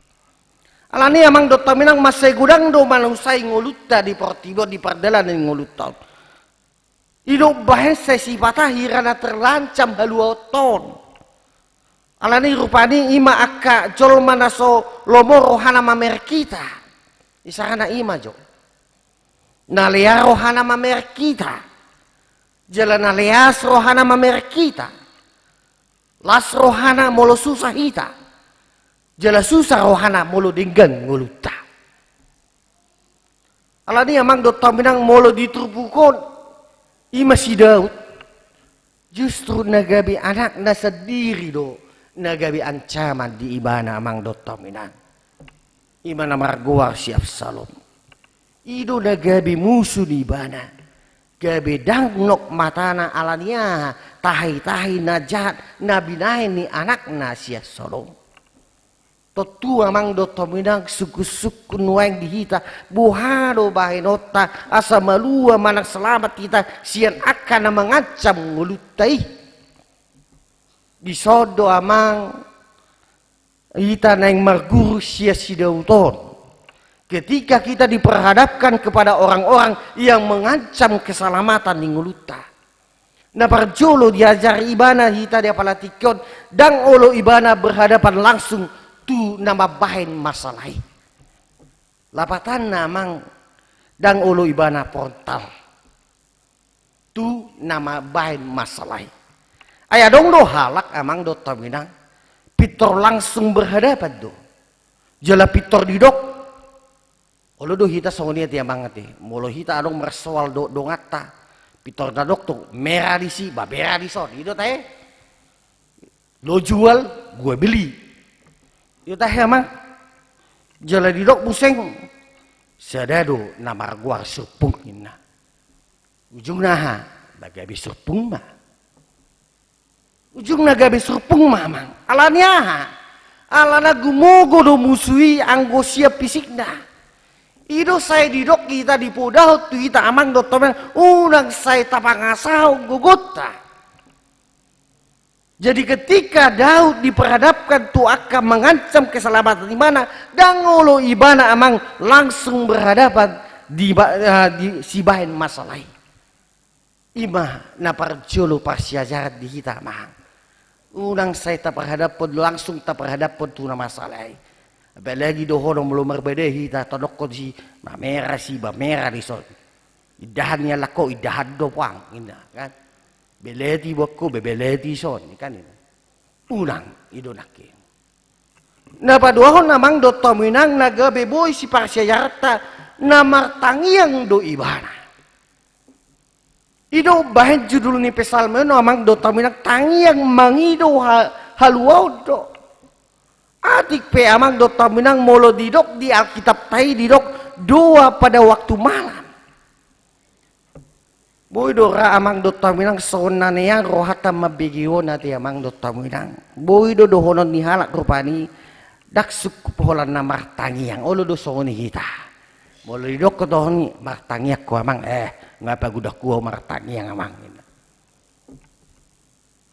Alani amang dota minang masay gudang do manusay ngoluta di portibo di pardalan ng ngoluta. Ino bahasa sipata hirana terlancam haluoton. Alani rupani ima akka jol manaso lomo rohana mamer kita. Isarana ima jo. Nalea rohana mamer kita. Jalan naleas rohana mamer kita. Las rohana molo susah hita. Jala susah rohana molo dinggan ngoluta. Alani amang dota minang molo ditrupukon ima si Daud. Justru nagabi anak na sendiri do nagabi ancaman di ibana amang dota minang. Ima na marguar si Absalom. Ido nagabi musuh di ibana. Gabi dangnok matana alania tahi-tahi najat nabinahin ni anak na si Absalom. Totu amang dota minang suku-suku nueng dihita buhado bahinota asa malua manak selamat kita sian akan mengancam ngulutai disodo amang kita naing marguru sia sidauton ketika kita diperhadapkan kepada orang-orang yang mengancam keselamatan di nguluta. Na parjolo diajar ibana hita dia palatikon dang olo ibana berhadapan langsung tu nama bahin masalah. Lapatan namang dang olo ibana portal. Tu nama bahin masalah. Ayah dong do halak amang do taminang. Pitor langsung berhadapan do. Jala pitor didok. Olo do hita songonia tiang banget molo hita adong mersoal do ngata. Pitor dadok tu merah di si, babera di so. Itu teh. Lo jual, gue beli. Itu teh emang Jala didok museng sadado namar guar surpung inna. Ujung naha bagabi surpung ma. Ujung nagabi surpung ma mang. Alanya alana gumogo do musui anggo siap pisikna. Ido saya didok kita di podahot tu kita amang do tomen unang saya tapangasau gugota. Jadi ketika Daud diperhadapkan tu akan mengancam keselamatan di mana dangolo ibana amang langsung berhadapan di sibahin masalah. Ima na parjolo parsiajarat di kita amang. Unang saya taperhadapan langsung taperhadapan tu na masalah. Apalagi dohono belum berbeda kita todok si mamera si bamera di son. Idahannya lako idahan do pang ina kan. Beleti boko bebeleti son kan ini. Unang idonake. Na paduahon namang do tominang naga beboy si parsiajarta namartangiang do ibana. Ido bahan judul ni pesalme namang do tominang tangiang mangido haluau do. Adik pe amang do taminang molo didok di Alkitab tai didok doa pada waktu malam. Boy dora amang do taminang sonanea rohata mabigio nati amang do taminang. Boy do dohonon ni halak rupani dak sukup holan na martangiang olo do soni kita. Molo didok ko dohoni martangiak ko amang ngapa gudak ko martangiang amang.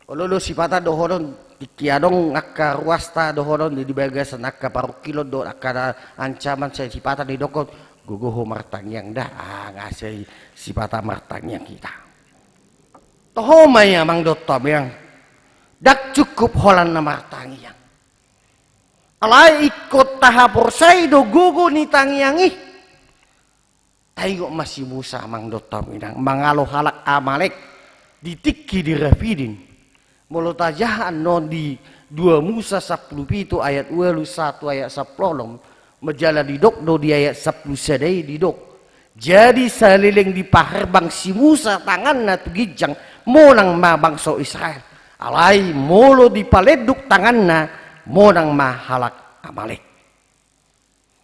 Olo do sipata dohonon kiadong akka ruasta dohonon di bagasan akka parukilo do akka ancaman saya sipata di dokot guguho martangiang dah ngasih sipata martangiang kita toho maya mang dotom yang dak cukup holan na martangiang alai ikut tahapor say do gugu ni tangiang ih tayo masih Musa mang dotom yang mangalo halak Amalek ditikki di Rafidin molo tajahan non di 2 Musa 10 ayat 1 ayat 10 majala didok do di ayat 10 sadai didok jadi saliling di paherbang si Musa tangan na tugijang monang mabangso Israel alai molo di paleduk tangan na monang mahalak Amalek.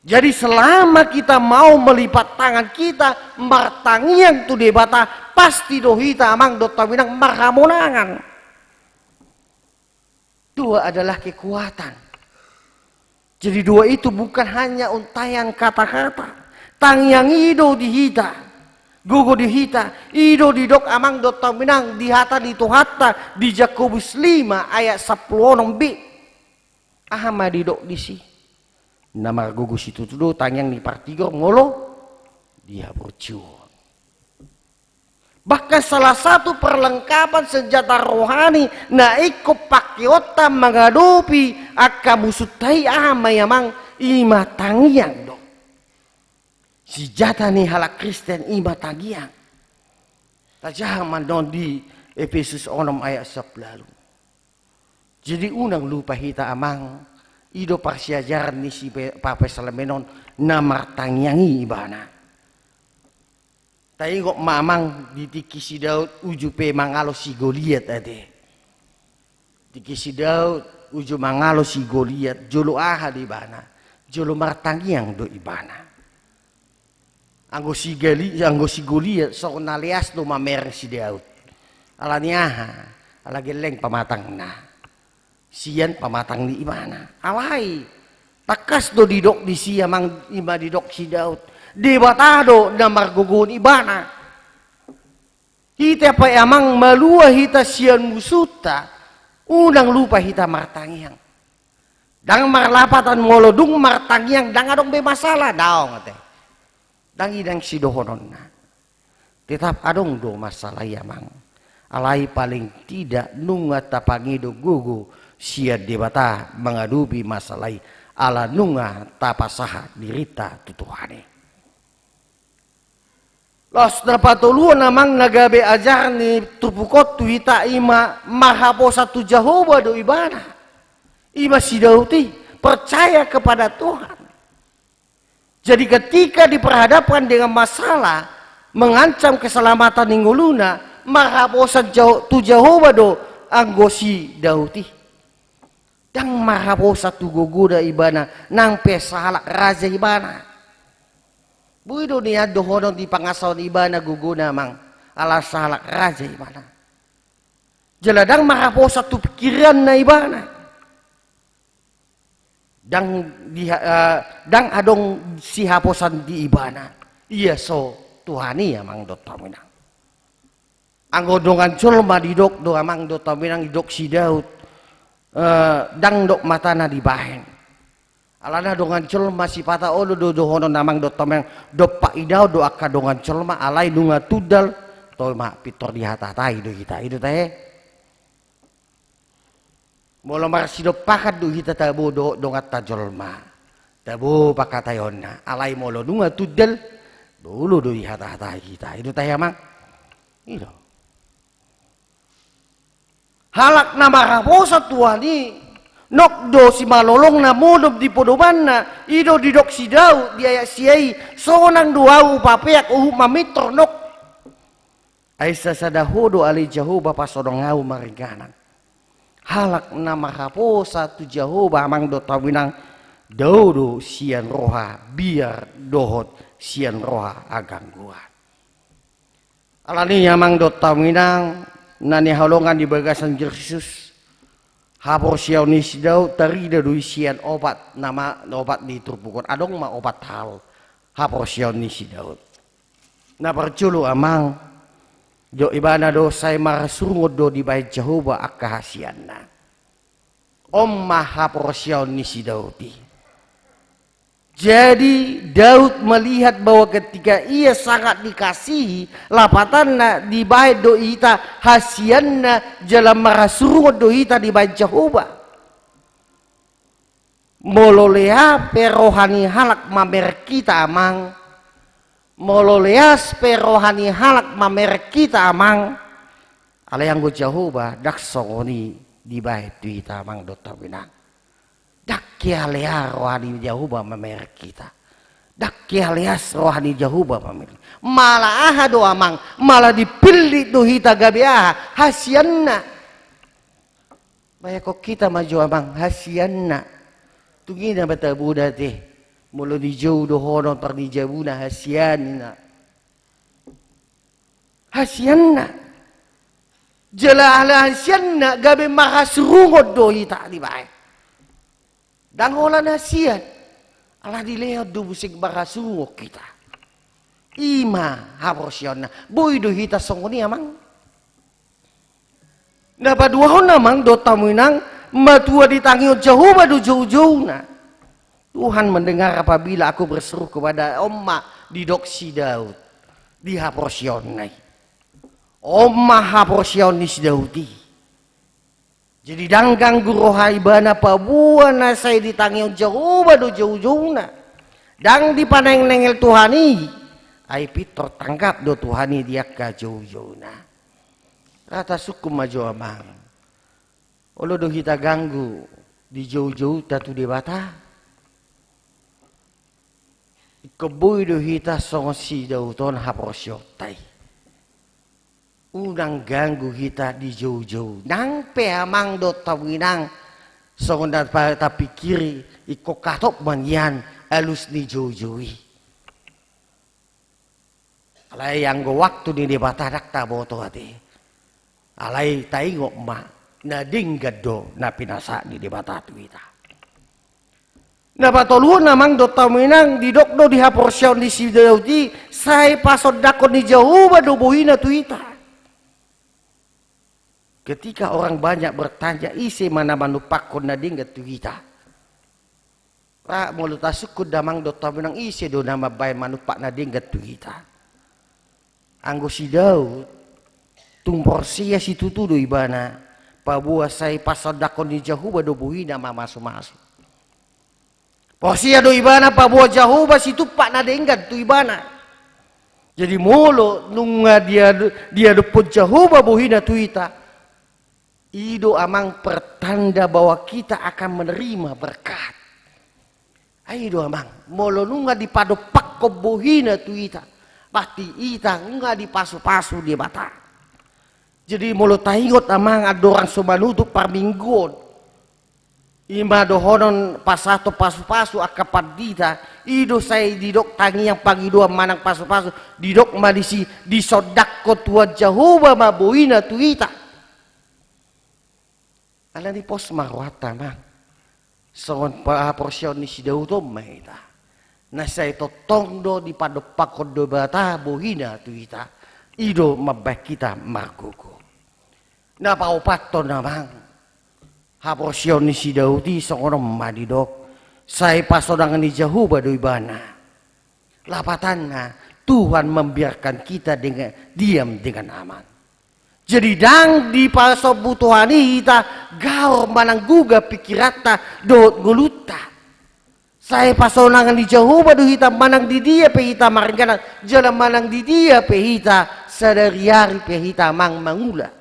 Jadi selama kita mau melipat tangan kita martangiang tu debata pasti dohita amang do taminang marhamonangan. Dua adalah kekuatan. Jadi dua itu bukan hanya untayan kata-kata. Tangiang ido dihita. Gugu dihita. Ido didok amang do taminang dihata dituhata di Yakobus 5 ayat 10 b. Ahama didok disi. Nama gugu situ tuh tangiang di partigor ngolo. Dia berjuang. Bahkan salah satu perlengkapan senjata rohani na ikut pakiota menghadapi akamusutai ama yamang ima tangiang dong. Senjata ni halak Kristen ima tangiang. Tajaman don di Efesus 6 ayat 10. Jadi unang lupa hita amang ido parsiajaran ni si Papa Salamenon namar tangiangi ibana. Tapi kok mamang ditiki si Daud uju pe mangalo si Goliat ade. Tiki si Daud uju mangalo si Goliat jolo aha di bana. Jolo martangiang do ibana. Anggo si Goliat so nalias do mamer si Daud. Alanya aha, ala geleng pamatang na. Sian pamatang di ibana. Alai takas do didok di sia mang ima didok si Daud. Debatado na margugun ibana. Hita pa amang malua hita sian musuta. Unang lupa hita martangiang. Dang marlapatan molodung martangiang. Dang adong be masalah. Daong ate. Dang idang si dohonon na. Tetap adong do masalah yamang. Alai paling tidak nunga tapangido gugu. Sian debata mengadubi masalah. Ala nunga tapasaha dirita tutuhane. Los napatuluan namang nagabe ajar ni tupukot tuita ima mahapo satu Jehovah do ibana. Ima si Dauti percaya kepada Tuhan. Jadi ketika diperhadapkan dengan masalah mengancam keselamatan ningguluna mahapo satu Jehovah do anggo si Dauti. Dang marapo satu gogoda ibana nang pesalak raja ibana. Buido niya dohonon di pangasaw ibana guguna mang ala salak raja ibana. Jeladang marapo satu pikiran na ibana. Dang adong si haposan di ibana. Iya so Tuhani amang dot paminang. Anggo dongan colma di dok do amang dot paminang di dok si Daud. Dang dok matana di bahen. Alana dongan colma si pata odo do hono namang dot paminang dok pak idao do akka dongan colma alai dunga tudal to mak pitor di hatatai do kita itu teh. Molo marsi do pakat do kita tabo do dongat ta jolma. Tabo pakatayonna alai molo dunga tudal dulu do hata-hata kita itu teh mang itu halak nama raposa tuani nok do si malolong na modob di podobanna ido di dok si Daud dia siai sonang doau papeak mamitro nok aisa sadahodo ali Jehovah pasodong ngau maringanan halak nama raposa tu Jehovah mang do tawinang dodo sian roha biar dohot sian roha agangguan. Alani yamang dot taminang nani halongan di bagasan Yesus. Hapor siau ni sidau tarida dui sian obat nama obat di turpukon adong ma obat hal. Hapor siau ni sidau. Na perculu amang jo ibana do say marasungod do di bait Jehovah akahasianna. Omma hapor siau ni sidau ti. Jadi Daud melihat bahwa ketika ia sangat dikasihi lapatanna di bait doita hasianna jalan marasurungot doita di bait Jehovah mololea perohani halak mamer kita amang mololeas perohani halak mamer kita amang alayanggo Jehovah dak songoni di bait doita amang dota winang dakkia lea rohani Jehovah mamer kita. Dakkia leas rohani Jehovah mamer. Malah aha doa mang, malah dipilih do hita gabeah hasianna. Baya kok kita maju amang hasianna. Tungina bata buda teh. Mulu di jauh do hono tar di jabuna hasianna. Hasianna. Jala hasianna gabe makasurungod do hita di bae. Dangolan hasian ala dileod do busik barasungo kita ima haporsyonna boy do hita songoni amang napaduahon namang do taminang matua ditangio Jehovah do jauh-jauh na Tuhan mendengar apabila aku berseru kepada Omma di doksi Daud di haporsyonnai Omma haporsyonis Daudi. Jadi danggang guroha ibana pabuan na say ditangyo Jehovah do jauh-jauh na. Dang di paneng-nengel Tuhani ay pitor tanggap do Tuhani dia ka jauh-jauh na. Rata suku majo amang. Olo do kita ganggu di jauh-jauh tatu de bata. Ikoboy do kita songosi dauton haposyotai. Unang ganggu kita di jauh-jauh nang peamang do tawinang songondat pada pikiri iko katok manyan alus di jauh-jauhi alai yang go waktu di batadak ta boto ati alai taingok ma na dinggado na pinasa di batatu kita na patoluan namang do tawinang di dokdo di haporsyon di sidauti say pasod dakon di Jehovah do bohina tuita. Ketika orang banyak bertanya isi mana manupakon na dinggat tu kita. Ra muluta sukud damang do taminang isi do nama bay manupak na dinggat tu kita. Anggo si Daud tumporsia si tutu do ibana pabua say pasodakon di Jehovah do buhina mamasu-masu. Porsia do ibana pabua Jehovah si tupak na dinggat tu ibana. Jadi mulu nunga dia depot Jehovah buhina tu kita. Ido amang pertanda bahwa kita akan menerima berkat. Aido amang molo nunga di pado pakko bohina tu ita. Pasti ita nunga di pasu-pasu di bata. Jadi molo taingot amang ada orang somanutu par mingguon. Ima dohonon pasato pasu-pasu akapadita ido saya didok tangi yang pagi dua manang pasu-pasu didok malisi disodakko tua Jehovah maboina tuita ala ni pos marwata mang songon pa porsion ni si dauto maita na saya totong do di padopakod do bata bohina tuita ido mabak kita margogo na paupato na mang haporsion ni si Dauti seorang madidok saya pasodangan di Jehovah do ibana lapatanna Tuhan membiarkan kita dengan diam dengan aman jadi dang di pasobutuhan kita gaor manang guga pikirata dot guluta saya pasodangan di Jehovah do kita manang di dia pe kita maringkana jalan manang di dia pe kita sadari hari pe kita mang mangula.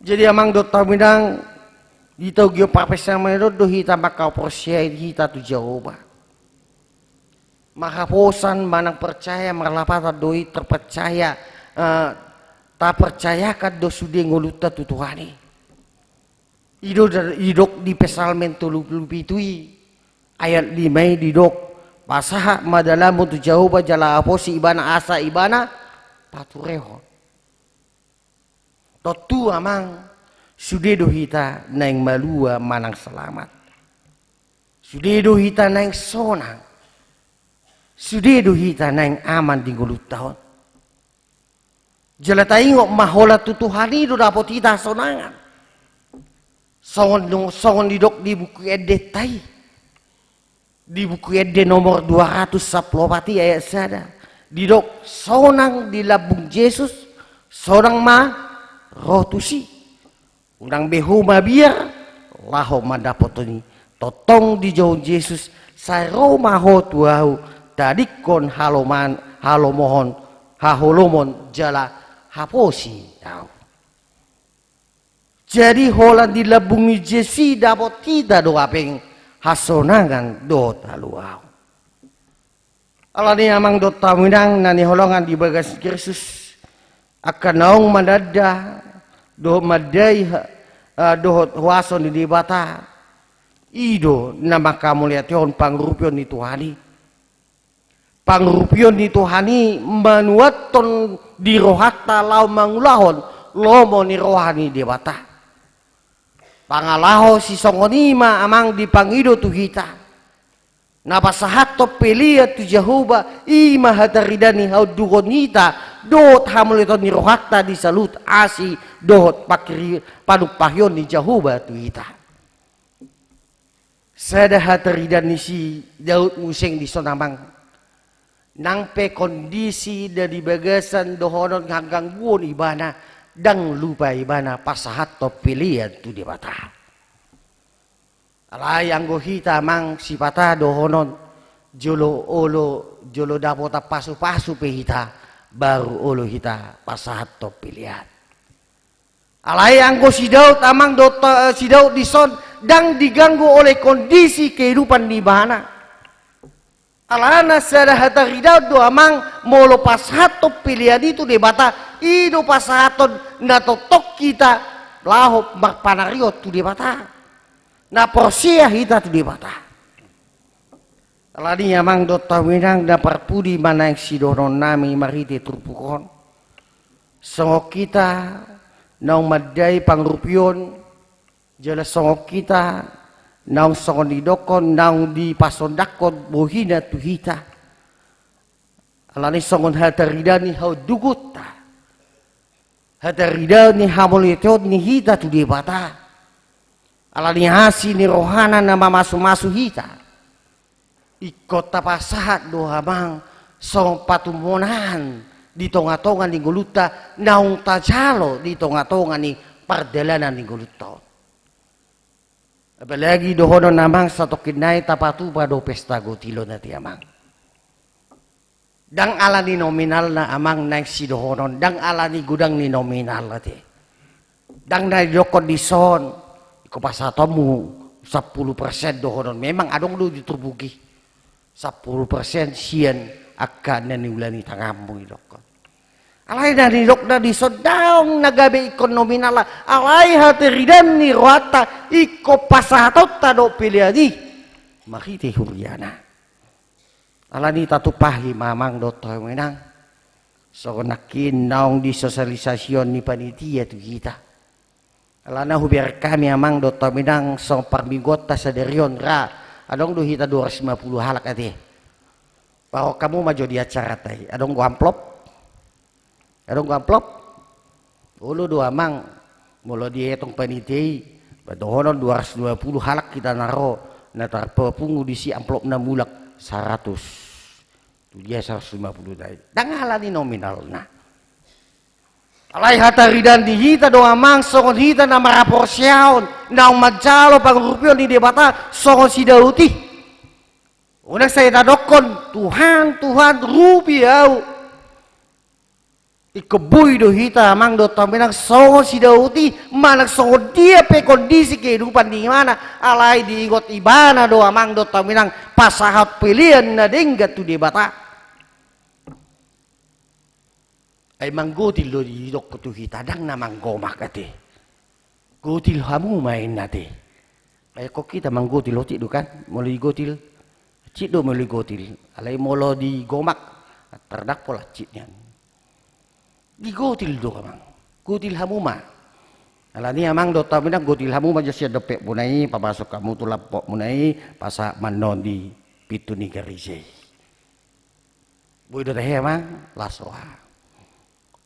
Jadi amang do taminang dito gyo papesa mayro do hita makau porsiay hita tu Jehovah. Makaposan manang percaya malapata doi terpercaya tak percaya kad do sude ngoluta tu Tuhani. Idok di pesalmen tu lupitui ayat 5 didok pasaha madalamu tu Jehovah jala aposi ibana asa ibana patureho. Totu amang sudedo hita naing malua manang selamat. Sudedo hita naing sonang. Sudedo hita naing aman di gulut tahun. Jala taingok mahola tutuhani do dapot hita sonangan. Songon didok di buku ede tai. Di buku ede nomor 210 ayat sada. Didok sonang di labung Yesus. Sonang roh tusi udang behu mabiar laho madapotoni totong di jauh Yesus saya roh maho tuau tadikon halomohon haholomon jala haposi tau jadi holan di labungi Jesi dapot kita do apeng hasonangan do taluau alani amang do taminang nani holongan di bagas Kristus akan naung madada do madai do wason di bata ido nama kamu lihat yon pangrupion ni Tuhani pangrupion ni Tuhani manuaton di rohata lau mangulahon lomo ni rohani di bata pangalaho si songonima amang di pangido tu kita napasahato pelia tu Jehovah ima hataridani hau dugonita dot hamuleton ni rohata di salut asi dot pakiri panupahyon ni Jehovah tu kita sada hataridani si Daud museng di sonamang nangpe kondisi dari bagasan dohonon hanggang buon ibana dang lupa ibana pasahato pelia tu di bata alayang gohita mang sipata dohonon jolo dapota pasu-pasu pehita baru olo hita pasahat to pilihan alayang go si Daud amang si Daud dison dang diganggu oleh kondisi kehidupan di mana alana sada hatari Daud do amang molo pasahat to pilihan itu debata ido pasahaton natotok kita laho makpanariot tu debata na porsia hita tu debata alani amang do tawinang da parpudi manang sidonon nami marite turpukon songok kita naung madai pangrupion jala songok kita naung songon didokon naung di pasondakon bohina tu hita alani songon hataridani hau duguta hataridani hamoliteot ni hita tu debata alani hasi ni rohana nama masu-masu hita ikot tapasahat doa bang song patumonan di tonga-tonga ni guluta naung tajalo di tonga-tonga ni pardalanan ni guluta apalagi dohono namang satu kinai tapatu pada pesta gotilo nanti amang dang alani nominal na amang naik si dohonon dang alani gudang ni nominal nanti dang na jokon di son kopasatomu 10% dohonon memang adong lu ditubugi 10% sian akan nani ulani tangamu idokon Alay dari dokda di sodaong nagabe ekonomi nala. Alay hateridan ni roata iko pasahatot tado piliadi. Makite huriana. Alani tatupahi mamang dotoy menang. So nakin naong di sosialisasyon ni panitia tu kita. Alana hubiar kami amang dotoy menang so parmigota saderion ra. Adong do hita 250 halak ati. Paro kamu maju di acara tadi. Adong gua amplop. Adong gua amplop. Ulu dua amang mulo dihitung panitia. Badohonon 220 halak kita naro. Natar pungu disi amplop 6 bulak 100. Tu dia 150 tadi. Dangalani nominal nah. Alay hataridan di hita do amang songon hita na maraporsyaon. Naong majalo pangrupion di debata songon si Dauti. Unang saya tadokon Tuhan rupiau. Ikebuy do hita amang do taminang songon si Dauti. Manag songon dia pe kondisi kehidupan di mana. Alay diingot ibana do amang do taminang pasahat pilihan na denggat tu debata. Ay manggutil lo di dok ko tu hita dang na manggomak ate. Gutil hamu main nate. Ay kok kita manggutil lo do kan? Mulai gutil. Cik do mulai gutil. Alay molo di gomak terdak pola ciknya. Di gutil do kamang. Gutil hamu ma. Alani amang do taminang gutil hamu ma jasi depek munai papasok kamu tu lapok munai pasak manon di pitu ni garise. Boy do teh amang lasoa.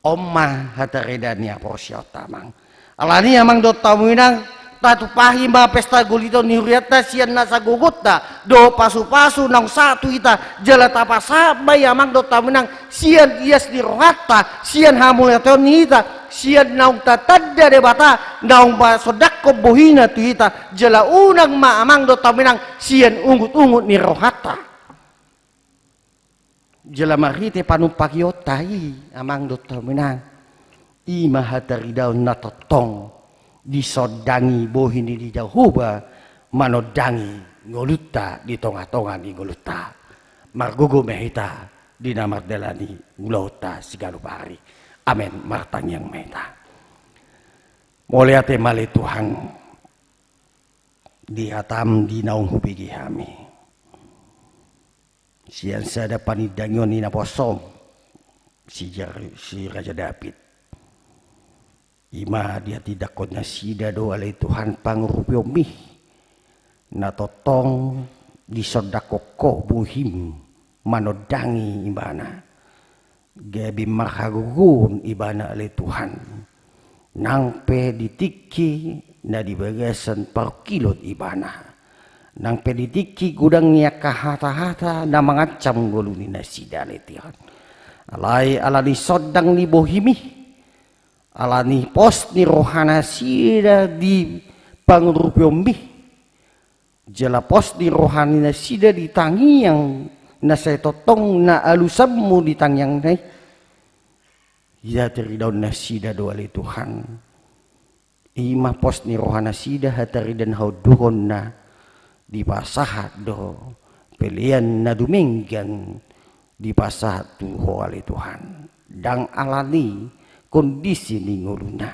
Omma hataredania porsia tamang. Alani amang do taminang tatu pahi ma pesta gulito ni huriata sian nasa gugutta do pasu-pasu nang satu ita jala tapasa bay amang do taminang sian ias di rohata sian hamulaton ita sian naung tatadda de bata naung ba sodakko bohina tu ita jala unang ma amang do taminang sian ungut-ungut ni rohata. Jala marite panumpakiotai amang do taminang ima hataridaw natotong disodangi bohini di jahuba manodangi ngoluta di tonga-tonga di ngoluta margugo mehita di namar delani ngulota sigalupari amen martang yang mehita moliate mali Tuhan di atam di naung hubigi kami sian sada panidangyon ni naposom si Raja David. Ima dia tidak kona sida do alay Tuhan pangrupyo mi natotong di sodakoko buhim manodangi ibana gabi mahagugun ibana alay Tuhan nangpe ditiki na dibagasan par kilot ibana nangpe ditiki gudang niya kahata-hata na mangacam guluni na sida alay Tuhan alay alani sodang ni bohimi alani pos ni rohana sida di pangrupyomi jala pos di rohani na sida di tangiang na saya totong na alusammu di tangiang nai ya teridaw na sida do alay Tuhan ima pos ni rohana sida hataridan hauduron na di pasahat do pilihan na duminggan di pasahat tuho alay Tuhan dang alani kondisi ni nguluna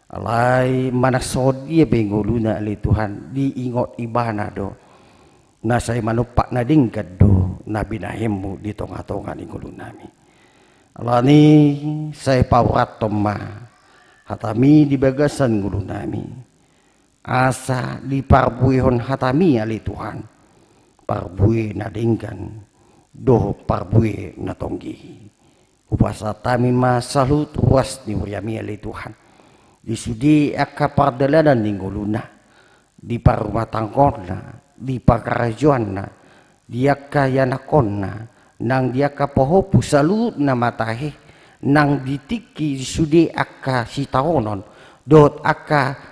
alay manasodie be nguluna alay Tuhan diingot ibana do na say manupak na dingkad do na binahemu di tonga-tonga ni nguluna mi alani say pawratom ma hatami di bagasan nguluna mi asa di parbuihon hatami alay Tuhan parbuih na dingkan do parbuih na tonggi upasa tami masalut ruas ni uriami alay Tuhan disudi aka pardalanan ni nguluna di parumatangkon na di pakarajuan na di aka yanakon na nang di aka pohopu salut na matahe nang ditiki disudi aka sitaonon dot aka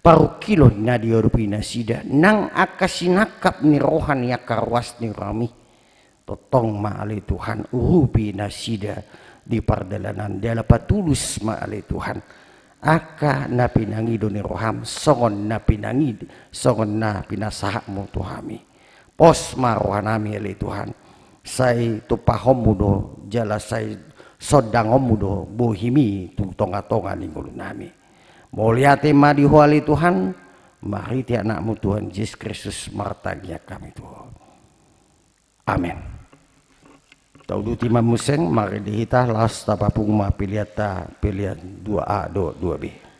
parukilon na di orupina sida nang aka sinakap ni rohan ni aka ruas ni rami totong maalay Tuhan urupi na sida di pardalanan dia patulus maalay Tuhan aka na pinangi do ni roham songon na pinangi songon na pinasaha mo tuhami pos marohanami alay Tuhan say tupahom mo do jala say sodangomu do bohimi tu tonga-tonga ninggulu nami. Moliate madi huali Tuhan, mari ti anakmu Tuhan Yesus Kristus martagia kami Tuhan. Amin. Taudu timam museng mari dihita las tapapung ma piliata pilihan 2A do 2B.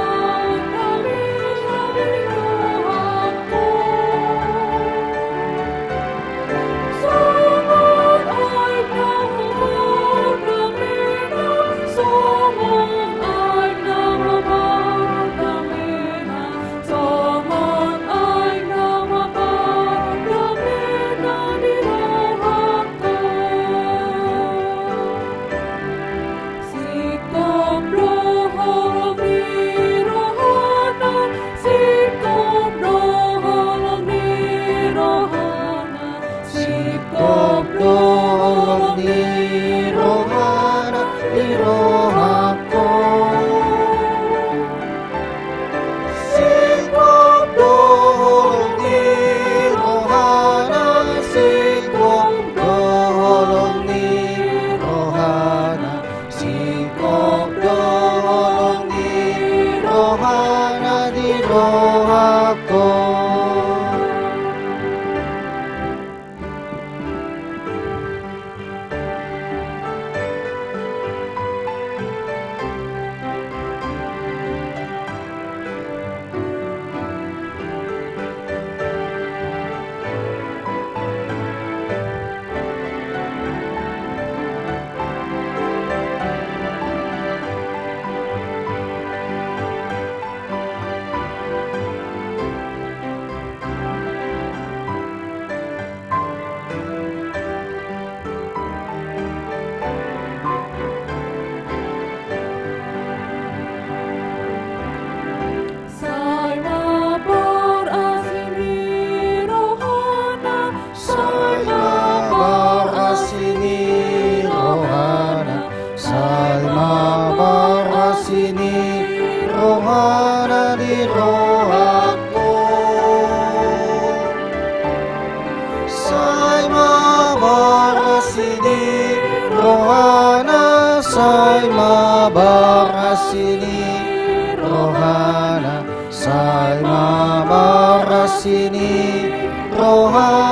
Rohana di rohaku. Roha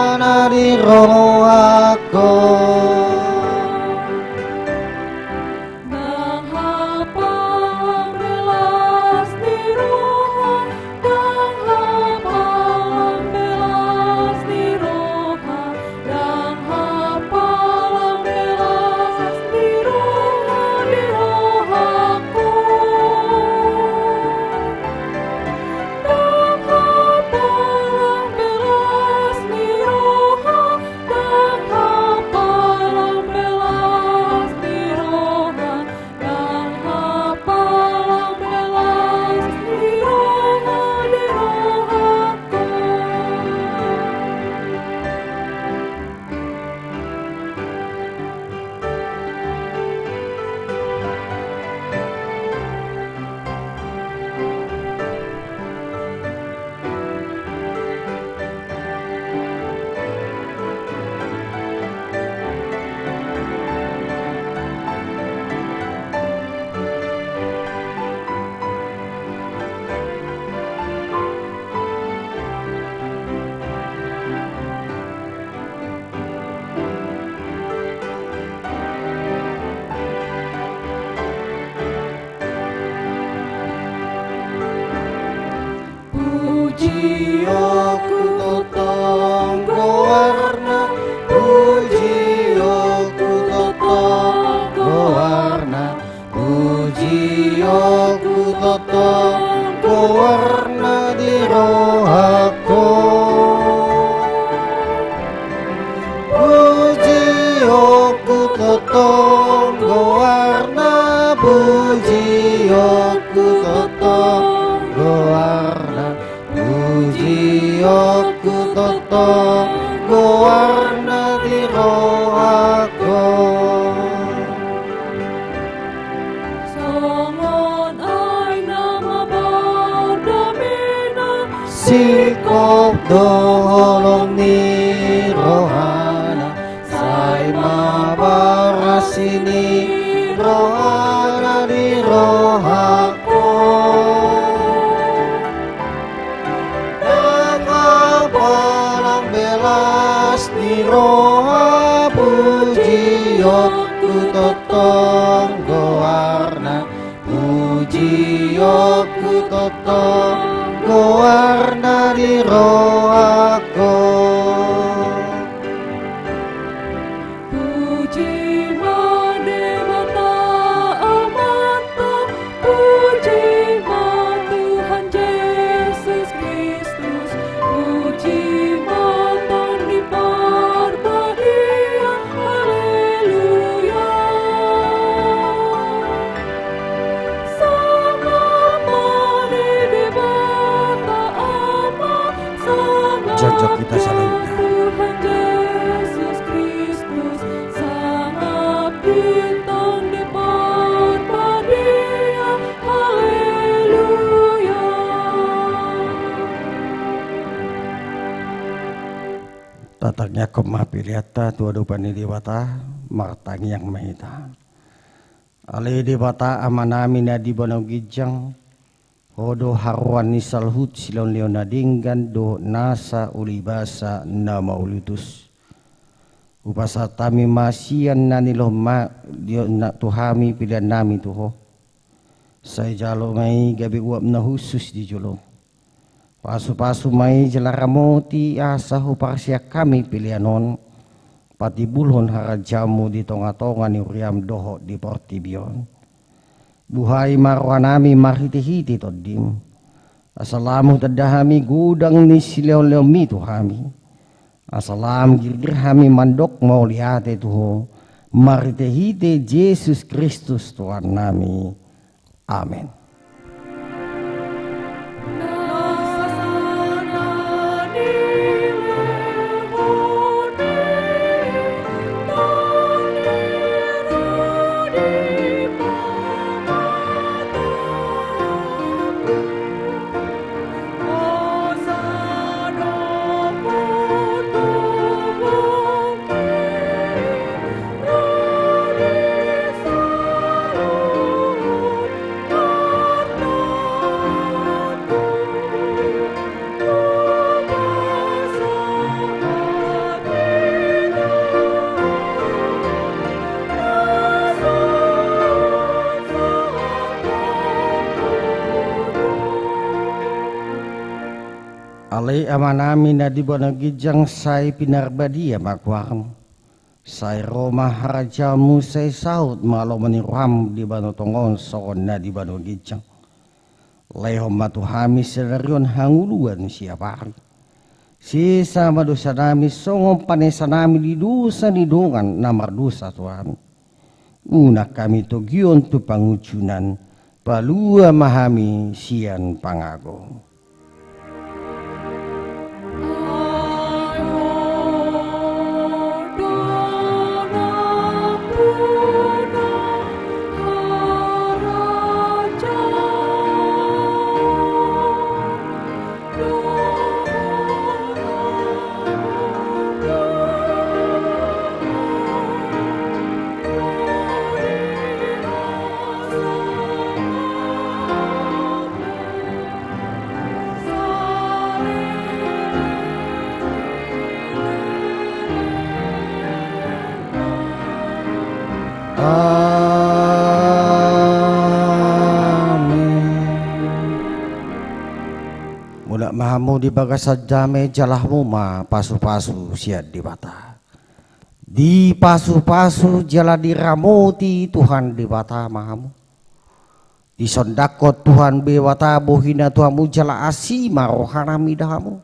puji aku toto gowarna puji aku toto gowarna di roh aku Songon ay nama bardamina sikop doholong ni rohana say mabarasini rohana di roh aku dengan palang belas di roh puji aku totong gowarna puji aku totong gowarna di roh aku Puji Madewata Amata Puji Ma Tuhan Yesus Kristus Puji Ma Tuhan di Parbadia Haleluya Sama Mari di Bata Ama Sama Jajak kita salam. Tuhan Yesus Kristus sangat bintang di Parbadia Haleluya Tataknya kemah piliata tua dupani dewata martang yang mahita ale dewata amanami nadi bono gijang hodo harwan nisalhut silon leonadinggan do nasa ulibasa nama ulitus upasa tami masian nanilo ma dio na tuhami pilihan nami tuho saya jalo ngai gabi uap na khusus di jolo pasu-pasu mai jelaramoti asahu parsia kami pilihanon pati bulhon harajamu di tonga-tonga ni uriam doho di portibion buhai marwanami marhiti-hiti todim asalamu tadahami gudang ni sileon-leon mi tuhami asalam girhami mandok mau liate tuho marhiti-hiti Yesus Kristus Tuhan nami amin. Alai amanami nadi bona gijang sai pinarbadia makwam sai Roma harajamu sai saut malo maniram di bano tongon sokon nadi bano gijang leho matuhami sedarion hanguluan siapari sisa madosa nami songom panesa nami di dosa di dongan namar dosa tuami una kami togion tu pangucunan palua mahami sian pangago. Mahamu di bagasa jame jalahmu ma pasu-pasu siat di bata di pasu-pasu jala diramoti Tuhan di bata mahamu di sondakot Tuhan bewata bohina Tuhanmu jala asima rohanami dahamu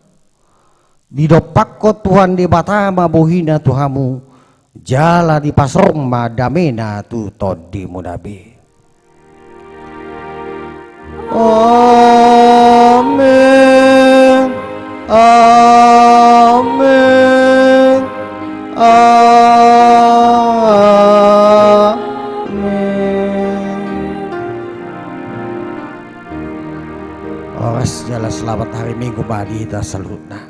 di dopakot Tuhan di bata ma bohina Tuhanmu jala di pasong ma damena tu todi mudabe Amin. Amin. Amin. Oras jalan selamat hari Minggu bagi kita salutna.